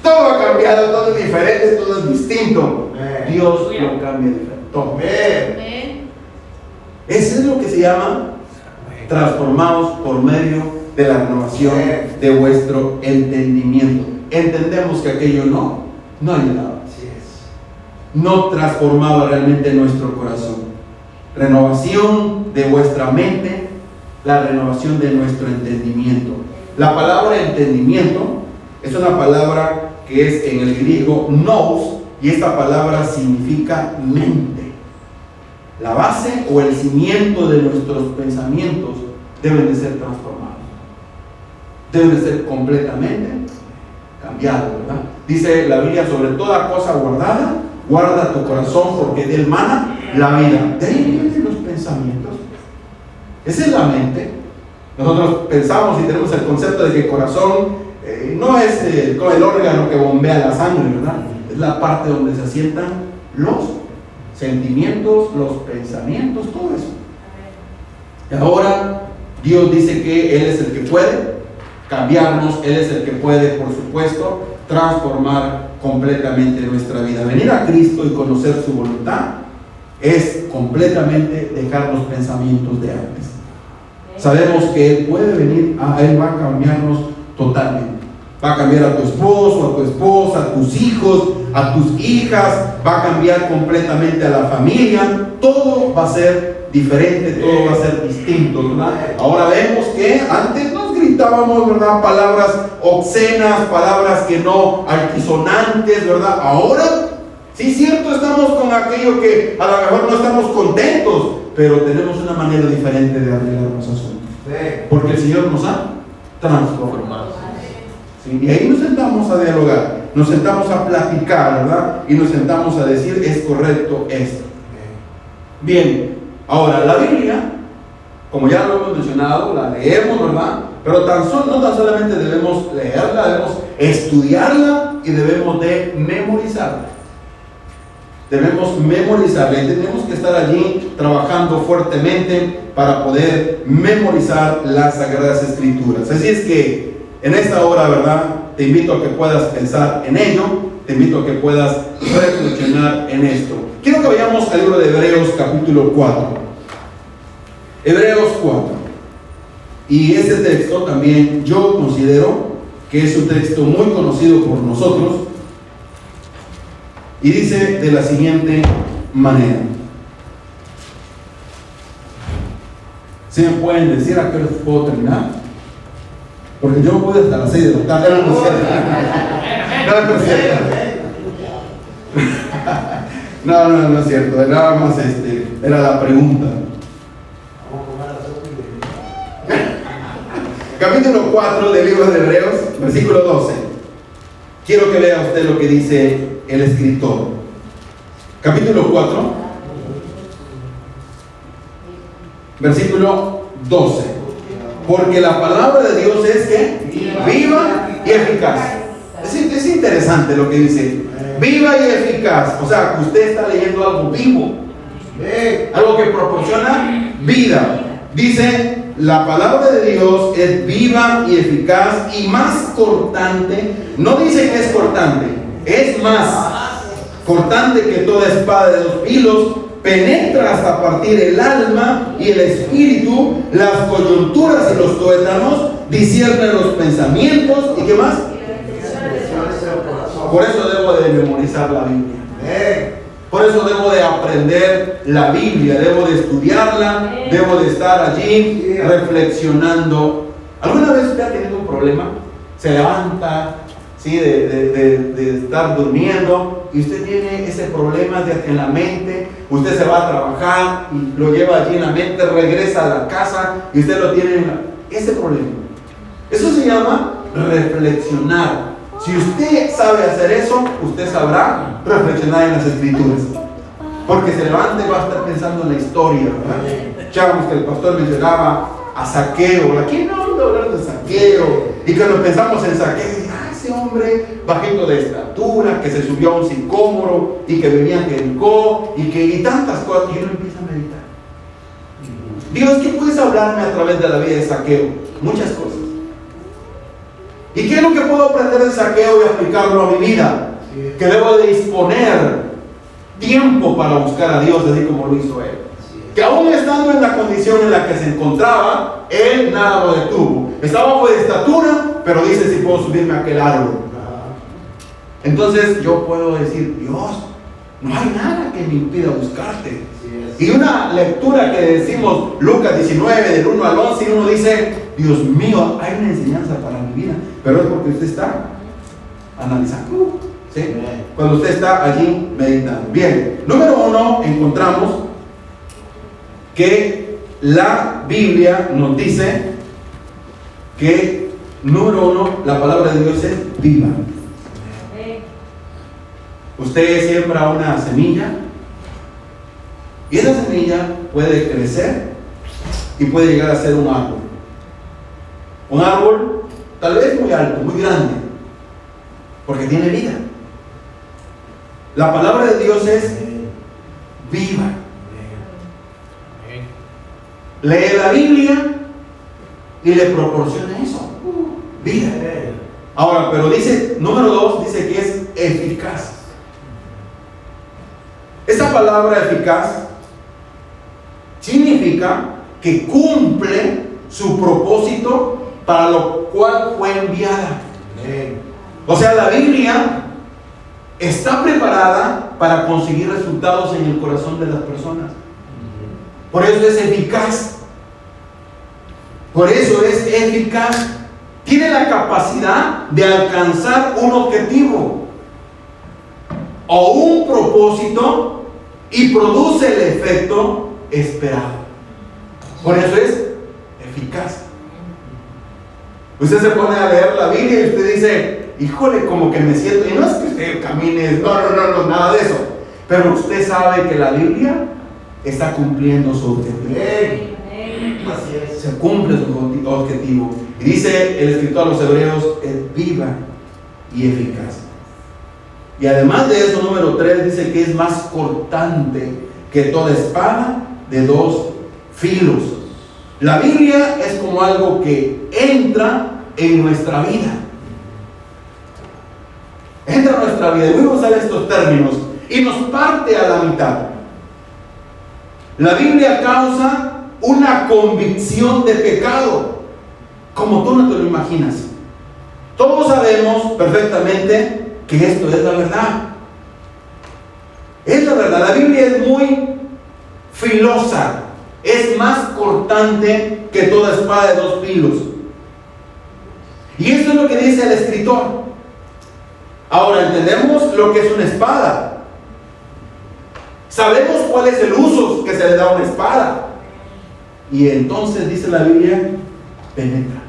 Todo ha cambiado, todo es diferente, todo es distinto. Dios lo cambia diferente, todo. Eso es lo que se llama transformados por medio de la renovación de vuestro entendimiento. Entendemos que aquello no ayudaba, no transformaba realmente nuestro corazón. Renovación de vuestra mente, la renovación de nuestro entendimiento. La palabra entendimiento es una palabra que es en el griego nous, y esta palabra significa mente. La base o el cimiento de nuestros pensamientos deben de ser transformados, deben de ser completamente cambiados, ¿verdad? Dice la Biblia: sobre toda cosa guardada, guarda tu corazón, porque de él mana la vida. De ahí vienen los pensamientos. Esa es la mente. Nosotros pensamos y tenemos el concepto de que corazón No es el órgano que bombea la sangre, ¿verdad? Es la parte donde se asientan los sentimientos, los pensamientos, todo eso. Y ahora Dios dice que Él es el que puede cambiarnos, Él es el que puede, por supuesto, transformar completamente nuestra vida. Venir a Cristo y conocer su voluntad es completamente dejar los pensamientos de antes. Sabemos que Él puede venir, Él va a cambiarnos totalmente. Va a cambiar a tu esposo, a tu esposa, a tus hijos, a tus hijas, va a cambiar completamente a la familia. Todo va a ser diferente, todo va a ser distinto, ¿verdad? Ahora vemos que antes nos gritábamos, ¿verdad? Palabras obscenas, palabras que no altisonantes, ¿verdad? Ahora, sí, cierto, estamos con aquello que a lo mejor no estamos contentos, pero tenemos una manera diferente de arreglar los asuntos. Porque el Señor nos ha transformado. ¿Sí? Y ahí nos sentamos a dialogar, nos sentamos a platicar, ¿verdad? Y nos sentamos a decir, es correcto esto. Bien, ahora la Biblia, como ya lo hemos mencionado, la leemos, ¿verdad? Pero no tan solamente debemos leerla, debemos estudiarla y debemos de memorizarla. Debemos memorizarla y tenemos que estar allí trabajando fuertemente para poder memorizar las Sagradas Escrituras. Así es que en esta hora, ¿verdad? Te invito a que puedas pensar en ello, te invito a que puedas reflexionar en esto. Quiero que vayamos al libro de Hebreos capítulo 4. Hebreos 4. Y este texto también yo considero que es un texto muy conocido por nosotros. Y dice de la siguiente manera. ¿Sí me pueden decir a qué hora puedo terminar? Porque yo no puedo hasta las 6 de la tarde. No es cierto. No es cierto. Nada más era la pregunta. Capítulo 4 del libro de Hebreos, versículo 12. Quiero que vea usted lo que dice el escritor. Capítulo 4, versículo 12. Porque la palabra de Dios es que viva y eficaz. Es interesante lo que dice. Viva y eficaz. O sea, que usted está leyendo algo vivo, algo que proporciona vida. Dice, la palabra de Dios es viva y eficaz y más cortante. No dice que es cortante, es más cortante que toda espada de 2 filos, penetra hasta partir el alma y el espíritu, las coyunturas y los tuétanos, discierne los pensamientos y ¿qué más? Por eso debo de memorizar la Biblia. Por eso debo de aprender la Biblia, debo de estudiarla, debo de estar allí reflexionando. ¿Alguna vez usted ha tenido un problema? Se levanta, ¿sí? de estar durmiendo y usted tiene ese problema en la mente, usted se va a trabajar y lo lleva allí en la mente, regresa a la casa y usted lo tiene ese problema. Eso se llama reflexionar. Si usted sabe hacer eso, usted sabrá reflexionar en las Escrituras. Porque se levanta y va a estar pensando en la historia, ¿verdad? Escuchábamos que el pastor mencionaba a Zaqueo. Aquí no vamos a hablar de Zaqueo. Y cuando pensamos en Zaqueo, ese hombre bajito de estatura, que se subió a un sicómoro y que venía a Jericó y tantas cosas. Y uno empieza a meditar. Dios, ¿qué puedes hablarme a través de la vida de Zaqueo? Muchas cosas. ¿Y qué es lo que puedo aprender de Zaqueo y aplicarlo a mi vida? Que debo de disponer tiempo para buscar a Dios, así como lo hizo él. Que aún estando en la condición en la que se encontraba, él nada lo detuvo. Estaba bajo de estatura, pero dice, si puedo subirme a aquel árbol. Entonces yo puedo decir, Dios, no hay nada que me impida buscarte. Y una lectura que decimos, Lucas 19, del 1 al 11, y uno dice, Dios mío, hay una enseñanza para mi vida. Pero es porque usted está analizando, ¿sí? Cuando usted está allí meditando. Bien, número 1, encontramos que la Biblia nos dice que, número 1, la palabra de Dios es viva. Usted siembra una semilla y esa semilla puede crecer y puede llegar a ser un árbol. Un árbol tal vez muy alto, muy grande, porque tiene vida. La palabra de Dios es viva. Lee la Biblia y le proporciona eso, vida. Ahora, pero dice, número 2, dice que es eficaz. Esa palabra eficaz significa que cumple su propósito para lo cual fue enviada. O sea, la Biblia está preparada para conseguir resultados en el corazón de las personas. Por eso es eficaz. Por eso es eficaz. Tiene la capacidad de alcanzar un objetivo o un propósito y produce el efecto esperado. Por eso es eficaz. Usted se pone a leer la Biblia y usted dice, híjole, como que me siento, y no es que usted camine, no, nada de eso, pero usted sabe que la Biblia está cumpliendo su objetivo. Así es. Se cumple su objetivo. Y dice el escritor a los hebreos, es viva y eficaz. Y además de eso, número 3, dice que es más cortante que toda espada de 2 filos. La Biblia es como algo que entra en nuestra vida. Entra en nuestra vida. Y voy a usar estos términos. Y nos parte a la mitad. La Biblia causa una convicción de pecado, como tú no te lo imaginas. Todos sabemos perfectamente que esto es la verdad. Es la verdad. La Biblia es muy filosa. Es más cortante que toda espada de 2 filos. Y esto es lo que dice el escritor. Ahora entendemos lo que es una espada. Sabemos cuál es el uso que se le da a una espada. Y entonces dice la Biblia, penetra.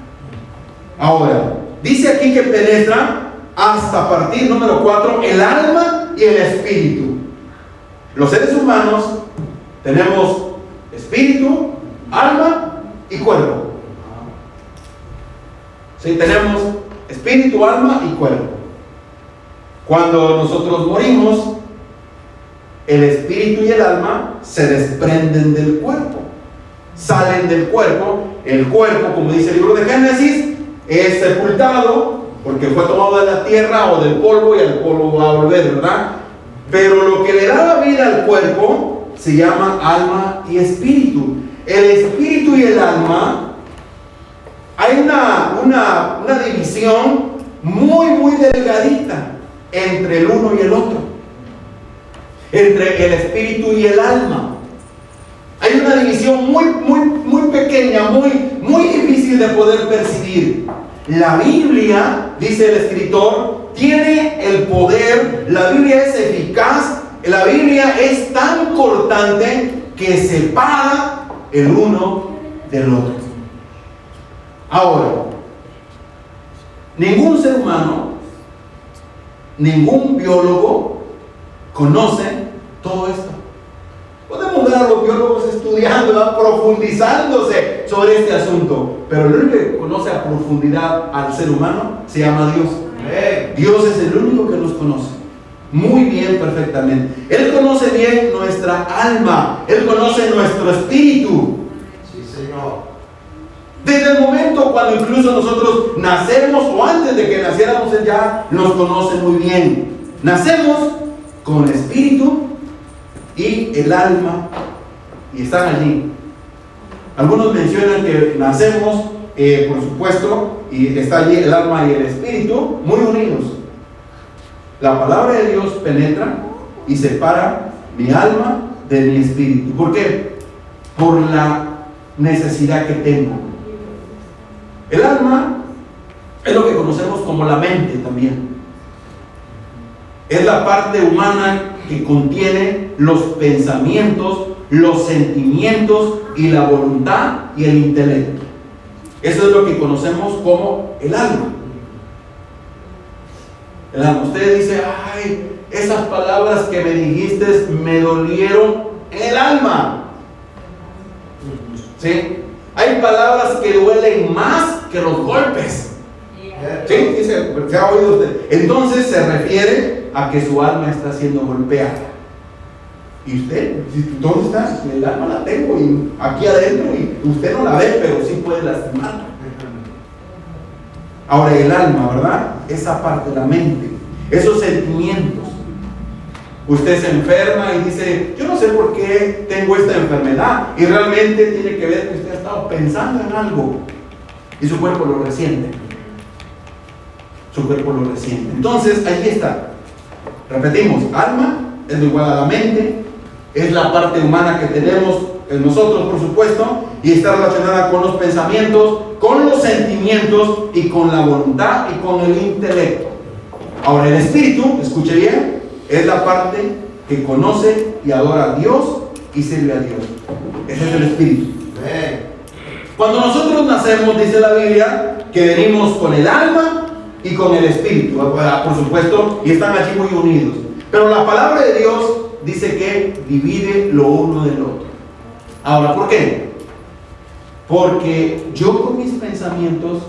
Ahora, dice aquí que penetra hasta partir, número 4, el alma y el espíritu. Los seres humanos tenemos espíritu, alma y cuerpo. Sí, tenemos espíritu, alma y cuerpo. Cuando nosotros morimos, el espíritu y el alma se desprenden del cuerpo, salen del cuerpo. El cuerpo, como dice el libro de Génesis, es sepultado porque fue tomado de la tierra o del polvo, y al polvo va a volver, ¿verdad? Pero lo que le da vida al cuerpo se llama alma y espíritu. El espíritu y el alma, hay una división muy delgadita entre el uno y el otro, entre el espíritu y el alma. Hay una división muy pequeña, muy difícil de poder percibir. La Biblia, dice el escritor, tiene el poder. La Biblia es eficaz. La Biblia es tan cortante que separa el uno del otro. Ahora, ningún ser humano, ningún biólogo conoce todo esto. Podemos ver a los biólogos estudiando, profundizándose sobre este asunto, pero el único que conoce a profundidad al ser humano se llama Dios. Dios es el único que nos conoce muy bien, perfectamente. Él conoce bien nuestra alma, Él conoce nuestro espíritu. Sí, Señor. Desde el momento cuando incluso nosotros nacemos, o antes de que naciéramos, Él ya nos conoce muy bien. Nacemos con el espíritu y el alma, y están allí. Algunos mencionan que nacemos, por supuesto, y está allí el alma y el espíritu muy unidos. La palabra de Dios penetra y separa mi alma de mi espíritu. ¿Por qué? Por la necesidad que tengo. El alma es lo que conocemos como la mente también. Es la parte humana que contiene los pensamientos, los sentimientos y la voluntad y el intelecto. Eso es lo que conocemos como el alma. El alma. Usted dice, ay, esas palabras que me dijiste me dolieron en el alma. ¿Sí? Hay palabras que duelen más que los golpes. ¿Sí? Sí, se ha oído usted. Entonces se refiere a que su alma está siendo golpeada. ¿Y usted? ¿Dónde está? El alma la tengo y aquí adentro y usted no la ve, pero sí puede lastimarla. Ahora el alma, ¿verdad? Esa parte de la mente, esos sentimientos. Usted se enferma y dice, yo no sé por qué tengo esta enfermedad, y realmente tiene que ver que usted ha estado pensando en algo y su cuerpo lo resiente. Su cuerpo lo resiente. Entonces, ahí está. Repetimos, alma es lo igual a la mente, es la parte humana que tenemos en nosotros, por supuesto, y está relacionada con los pensamientos, con los sentimientos y con la voluntad y con el intelecto. Ahora, el espíritu, escuche bien, es la parte que conoce y adora a Dios y sirve a Dios. Ese es el espíritu. Cuando nosotros nacemos, dice la Biblia, que venimos con el alma y con el espíritu, por supuesto, y están allí muy unidos. Pero la palabra de Dios dice que divide lo uno del otro. Ahora, ¿por qué? Porque yo con mis pensamientos,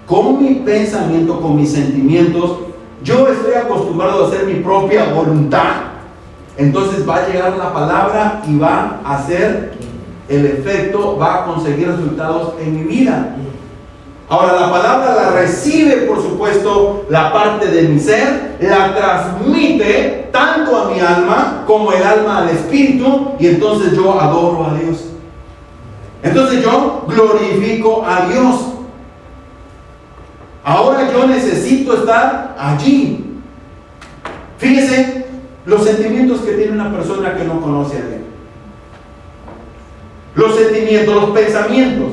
con mis sentimientos, yo estoy acostumbrado a hacer mi propia voluntad. Entonces va a llegar la palabra y va a hacer el efecto, va a conseguir resultados en mi vida. Ahora la palabra la recibe, por supuesto, la parte de mi ser, la transmite tanto a mi alma como el alma al espíritu, y entonces yo adoro a Dios. Entonces yo glorifico a Dios. Ahora yo necesito estar allí. Fíjese los sentimientos que tiene una persona que no conoce a Dios. Los sentimientos, los pensamientos.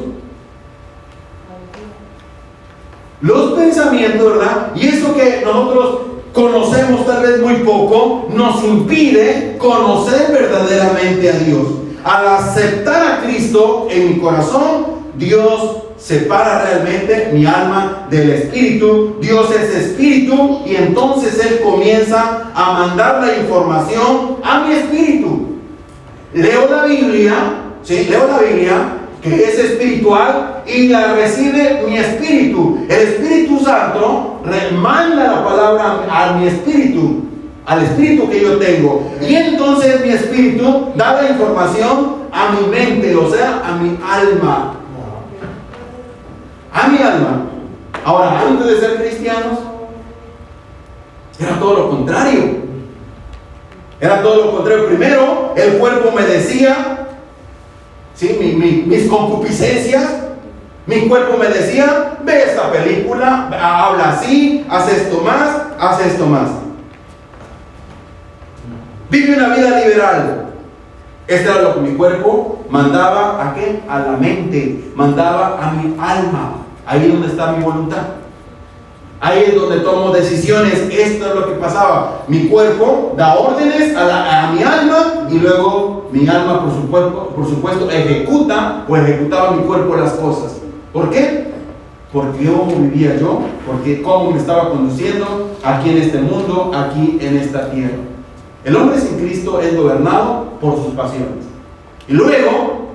Los pensamientos, ¿verdad? Y eso que nosotros conocemos tal vez muy poco, nos impide conocer verdaderamente a Dios. Al aceptar a Cristo en mi corazón, Dios separa realmente mi alma del espíritu. Dios es espíritu, y entonces Él comienza a mandar la información a mi espíritu. Leo la Biblia, ¿sí? Leo la Biblia, que es espiritual, y la recibe mi espíritu. El Espíritu Santo manda la palabra a mi espíritu, al espíritu que yo tengo, y entonces mi espíritu da la información a mi mente, o sea, a mi alma. A mi alma. Ahora, antes de ser cristianos, era todo lo contrario. Era todo lo contrario. Primero, el cuerpo me decía, ¿sí? Mis concupiscencias, mi cuerpo me decía, ve esta película, habla así, haz esto más. Vive una vida liberal. Esto era lo que mi cuerpo mandaba. ¿A qué? A la mente, mandaba a mi alma. Ahí es donde está mi voluntad. Ahí es donde tomo decisiones. Esto es lo que pasaba. Mi cuerpo da órdenes a mi alma, y luego mi alma, por supuesto, ejecutaba mi cuerpo las cosas. ¿Por qué? Porque cómo vivía yo, porque cómo me estaba conduciendo aquí en este mundo, aquí en esta tierra. El hombre sin Cristo es gobernado por sus pasiones. Y luego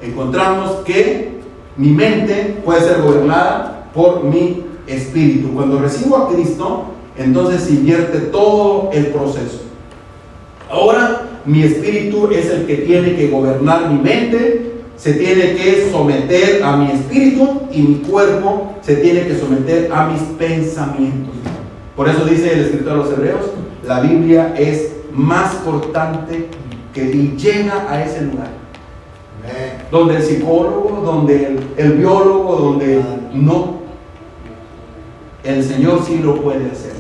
encontramos que mi mente puede ser gobernada por mi espíritu. Cuando recibo a Cristo, entonces se invierte todo el proceso. Ahora mi espíritu es el que tiene que gobernar mi mente, se tiene que someter a mi espíritu, y mi cuerpo se tiene que someter a mis pensamientos. Por eso dice el escritor de los Hebreos, la Biblia es más cortante y llega a ese lugar. Donde el psicólogo, donde el biólogo, donde no. El Señor sí lo puede hacer.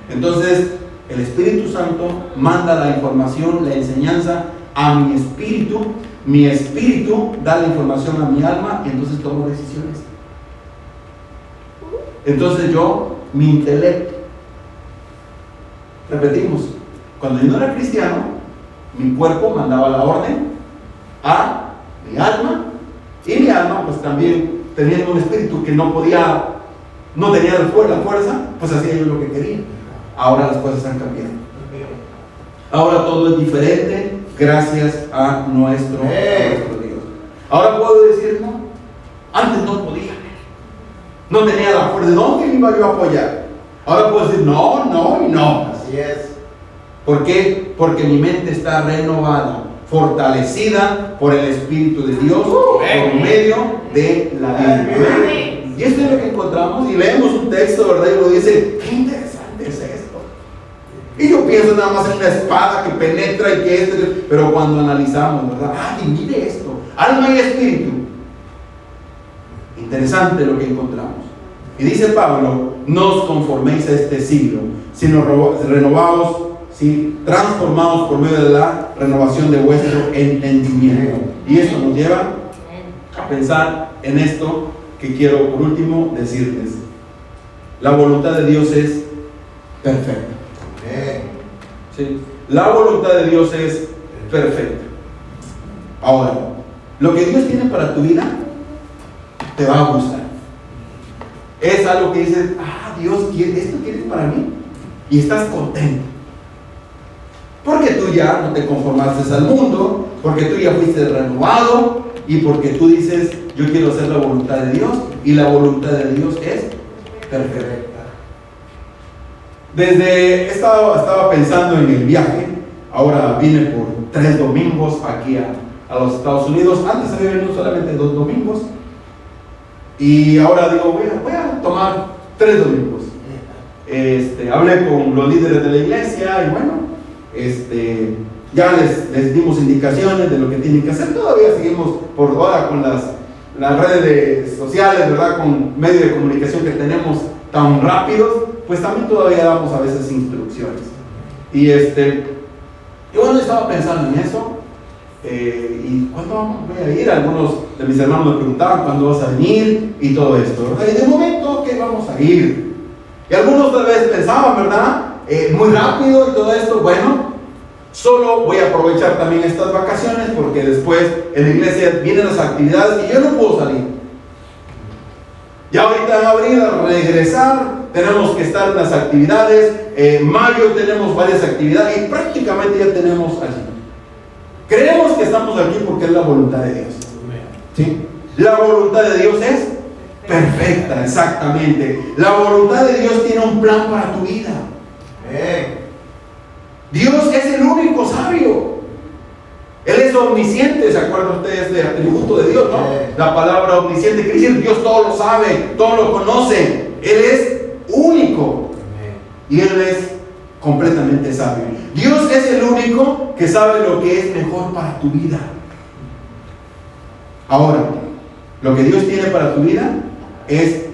Entonces, el Espíritu Santo manda la información, la enseñanza a mi espíritu. Mi espíritu da la información a mi alma, y entonces tomo decisiones. Entonces mi intelecto. Repetimos, cuando yo no era cristiano, mi cuerpo mandaba la orden a mi alma, y mi alma pues también, teniendo un espíritu que no tenía la fuerza, pues hacía yo lo que quería. Ahora las cosas han cambiado. Ahora todo es diferente gracias a nuestro Dios. Ahora puedo decir, no, antes no podía. No tenía la fuerza. ¿De dónde me iba yo a apoyar? Ahora puedo decir no, no y no. Así es. ¿Por qué? Porque mi mente está renovada, fortalecida por el Espíritu de Dios por medio de la Biblia. Y esto es lo que encontramos y leemos un texto, ¿verdad? Y uno dice, qué interesante es esto. Y yo pienso nada más en una espada que penetra y que esto, pero cuando analizamos, ¿verdad? Divide esto, alma y espíritu. Interesante lo que encontramos. Y dice Pablo, no os conforméis a este siglo, sino renovaos, ¿sí? Transformados por medio de la renovación de vuestro entendimiento. Y esto nos lleva a pensar en esto que quiero por último decirles. La voluntad de Dios es perfecta. ¿Sí? La voluntad de Dios es perfecta. Ahora, lo que Dios tiene para tu vida te va a gustar. Es algo que dices, Dios, esto quieres para mí, y estás contento. Porque tú ya no te conformaste al mundo, porque tú ya fuiste renovado, y porque tú dices, yo quiero hacer la voluntad de Dios, y la voluntad de Dios es perfecta. Estaba pensando en el viaje. Ahora vine por 3 domingos aquí a los Estados Unidos. Antes había venido solamente 2 domingos. Y ahora digo, voy a tomar 3 domingos. Hablé con los líderes de la iglesia y bueno, ya les dimos indicaciones de lo que tienen que hacer. Todavía seguimos por ahora con las redes sociales, ¿verdad? Con medios de comunicación que tenemos tan rápidos, pues también todavía damos a veces instrucciones. Y bueno, estaba pensando en eso. ¿Y cuándo voy a ir? Algunos de mis hermanos me preguntaban cuándo vas a venir y todo esto, ¿verdad? Y de momento, ¿qué vamos a ir? Y algunos tal vez pensaban, ¿verdad? Muy rápido y todo esto. Bueno, solo voy a aprovechar también estas vacaciones porque después en la iglesia vienen las actividades y yo no puedo salir. Ya ahorita en abril, al regresar, tenemos que estar en las actividades. En mayo tenemos varias actividades y prácticamente ya tenemos allí. Creemos que estamos aquí porque es la voluntad de Dios. ¿Sí? La voluntad de Dios es perfecta, exactamente. La voluntad de Dios tiene un plan para tu vida. Dios es el único sabio. Él es omnisciente. ¿Se acuerdan ustedes del atributo de Dios, no? La palabra omnisciente quiere decir Dios todo lo sabe, todo lo conoce. Él es único y Él es completamente sabio. Dios es el único que sabe lo que es mejor para tu vida. Ahora, lo que Dios tiene para tu vida es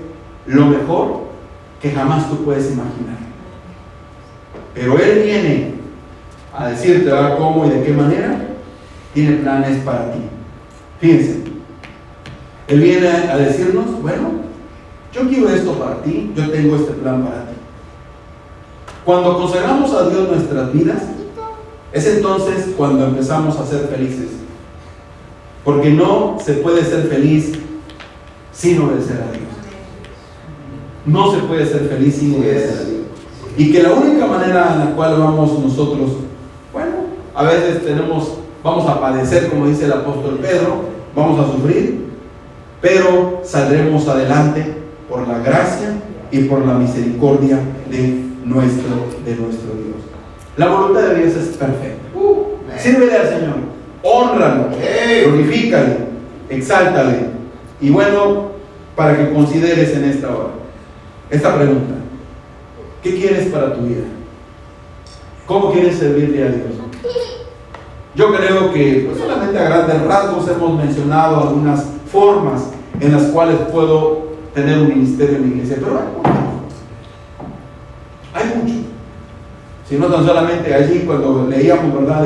lo mejor que jamás tú puedes imaginar. Pero Él viene a decirte cómo y de qué manera tiene planes para ti. Fíjense, Él viene a decirnos, bueno, yo quiero esto para ti, yo tengo este plan para ti. Cuando consagramos a Dios nuestras vidas, es entonces cuando empezamos a ser felices. Porque no se puede ser feliz sin obedecer a Dios. No se puede ser feliz sin obedecer a Dios. Y que la única manera en la cual vamos nosotros, bueno, a veces vamos a padecer, como dice el apóstol Pedro, vamos a sufrir, pero saldremos adelante por la gracia y por la misericordia de nuestro Dios. La voluntad de Dios es perfecta. Sírvele al Señor, hónralo, glorifícale, exáltale. Y bueno, para que consideres en esta hora esta pregunta: ¿qué quieres para tu vida? ¿Cómo quieres servirle a Dios? Yo creo que pues, solamente a grandes rasgos hemos mencionado algunas formas en las cuales puedo tener un ministerio en la iglesia, pero hay mucho. Si no tan solamente allí cuando leíamos, ¿verdad?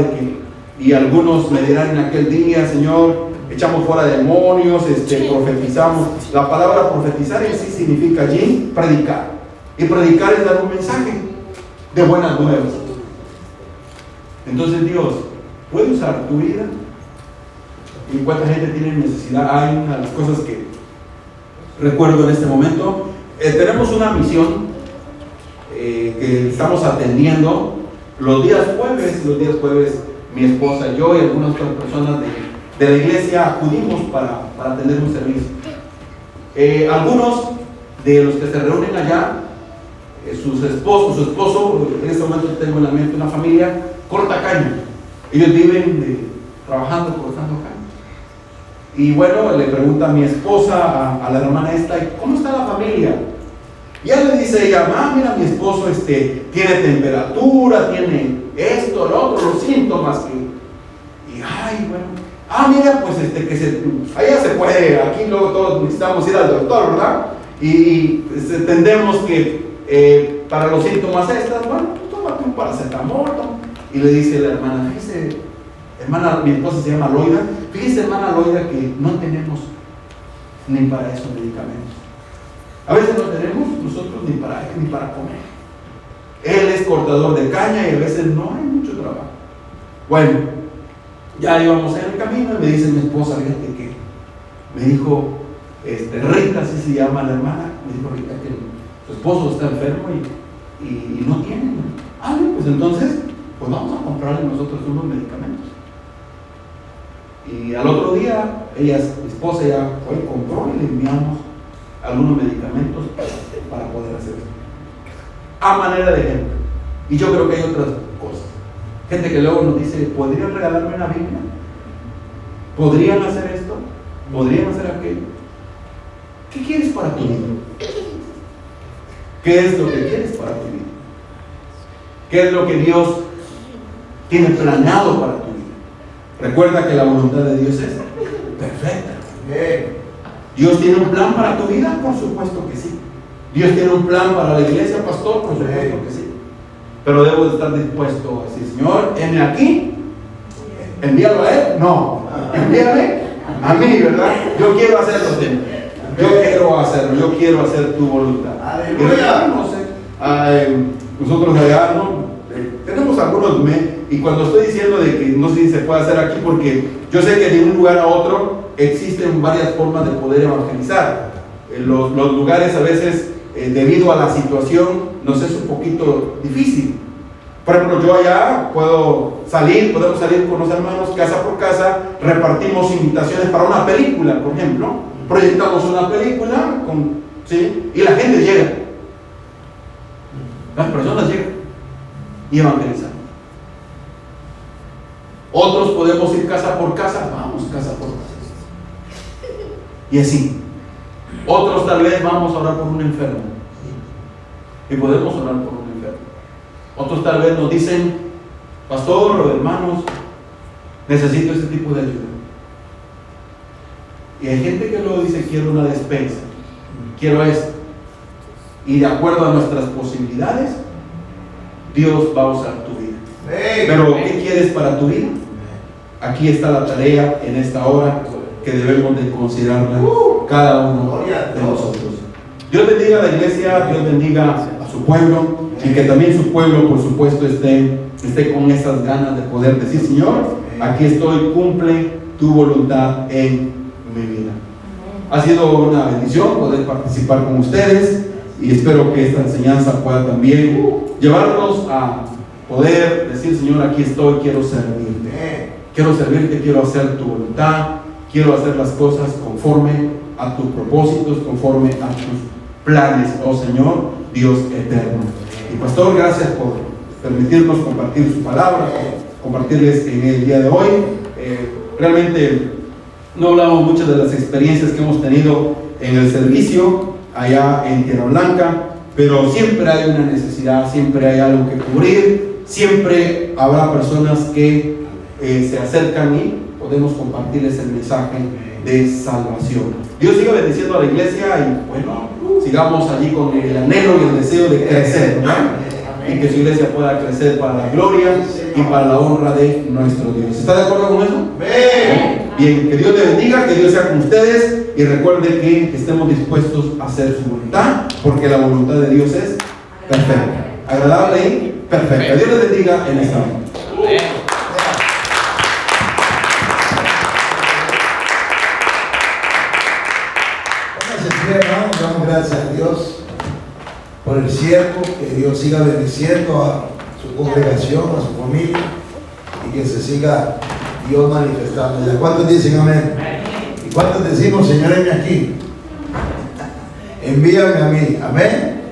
Y algunos me dirán en aquel día, Señor, echamos fuera demonios, profetizamos. La palabra profetizar en sí significa allí predicar. Y predicar es dar un mensaje de buenas nuevas. Entonces Dios puede usar tu vida. ¿Y cuánta gente tiene necesidad? Hay una de las cosas que recuerdo en este momento. Tenemos una misión que estamos atendiendo los días jueves mi esposa y yo y algunas otras personas de la iglesia acudimos para atender un servicio. Algunos de los que se reúnen allá, su esposo, en este momento tengo en la mente una familia, corta caña. Ellos viven trabajando, cortando caña. Y bueno, le pregunta a mi esposa, a la hermana esta, ¿cómo está la familia? Y ya le dice ella, mira, mi esposo tiene temperatura, tiene esto, lo otro, los síntomas. Y ay, bueno, mira, pues allá se puede, aquí luego todos necesitamos ir al doctor, ¿verdad? Y entendemos que para los síntomas estas, bueno, pues tómate un paracetamol, ¿no? Y le dice la hermana, fíjese, hermana, mi esposa se llama Loida, fíjese, hermana Loida, que no tenemos ni para esos medicamentos. A veces no tenemos nosotros ni para comer. Él es cortador de caña y a veces no hay mucho trabajo. Bueno, ya íbamos en el camino y me dice mi esposa, fíjate que me dijo, Rita, así se llama la hermana, me dijo Rita que su esposo está enfermo y no tiene, ¿no? Pues entonces, pues vamos a comprarle nosotros unos medicamentos. Y al otro día, mi esposa ya fue, compró y le enviamos algunos medicamentos para poder hacer esto. A manera de ejemplo. Y yo creo que hay otras cosas. Gente que luego nos dice, ¿podrían regalarme una Biblia? ¿Podrían hacer esto? ¿Podrían hacer aquello? ¿Qué quieres para tu vida? ¿Qué es lo que quieres para tu vida? ¿Qué es lo que Dios tiene planeado para tu vida? Recuerda que la voluntad de Dios es perfecta. ¿Dios tiene un plan para tu vida? Por supuesto que sí. ¿Dios tiene un plan para la iglesia, pastor? Por supuesto que sí. Pero debo de estar dispuesto a decir, Señor, heme aquí, envíalo a Él. No, envíame a mí, ¿verdad? Yo quiero hacerlo, Señor. Yo quiero hacer tu voluntad. Aleluya. No sé, nosotros allá, ¿no? Tenemos algunos y cuando estoy diciendo de que no sé si se puede hacer aquí, porque yo sé que de un lugar a otro existen varias formas de poder evangelizar. Los lugares a veces, debido a la situación, nos es un poquito difícil. Por ejemplo, yo allá podemos salir con los hermanos casa por casa, repartimos invitaciones para una película, por ejemplo, proyectamos una película, ¿sí? Y la gente llega, las personas llegan y evangelizan. Otros podemos ir casa por casa, vamos casa por casa. Y así. Otros tal vez vamos a orar por un enfermo. Y podemos orar por un enfermo. Otros tal vez nos dicen, pastor o hermanos, necesito ese tipo de ayuda. Y hay gente que luego dice, quiero una despensa, quiero esto. Y de acuerdo a nuestras posibilidades, Dios va a usar tu vida. Pero ¿qué quieres para tu vida? Aquí está la tarea en esta hora que debemos de considerarla cada uno de nosotros. Dios bendiga a la iglesia, Dios bendiga a su pueblo y que también su pueblo, por supuesto, esté con esas ganas de poder decir, Señor, aquí estoy, cumple tu voluntad en mi vida. Ha sido una bendición poder participar con ustedes y espero que esta enseñanza pueda también llevarnos a poder decir, Señor, aquí estoy, quiero servirte, quiero hacer tu voluntad, quiero hacer las cosas conforme a tus propósitos, conforme a tus planes, oh Señor, Dios eterno. Y pastor, gracias por permitirnos compartir su palabra, compartirles en el día de hoy. Realmente no hablamos mucho de las experiencias que hemos tenido en el servicio allá en Tierra Blanca, pero siempre hay una necesidad, siempre hay algo que cubrir, siempre habrá personas que se acercan y podemos compartirles el mensaje de salvación. Dios siga bendiciendo a la iglesia y bueno, sigamos allí con el anhelo y el deseo de crecer, ¿no? Y que su iglesia pueda crecer para la gloria y para la honra de nuestro Dios. ¿Está de acuerdo con eso? Bien, que Dios le bendiga, que Dios sea con ustedes y recuerde que estemos dispuestos a hacer su voluntad, porque la voluntad de Dios es perfecta, agradable y perfecta. Dios les bendiga en esta hora. Hermanos, damos gracias a Dios por el siervo, que Dios siga bendiciendo a su congregación, a su familia y que se siga Dios manifestando. ¿Ya cuántos dicen amén? ¿Y cuántos decimos, Señor, heme aquí? envíame a mí. Amén.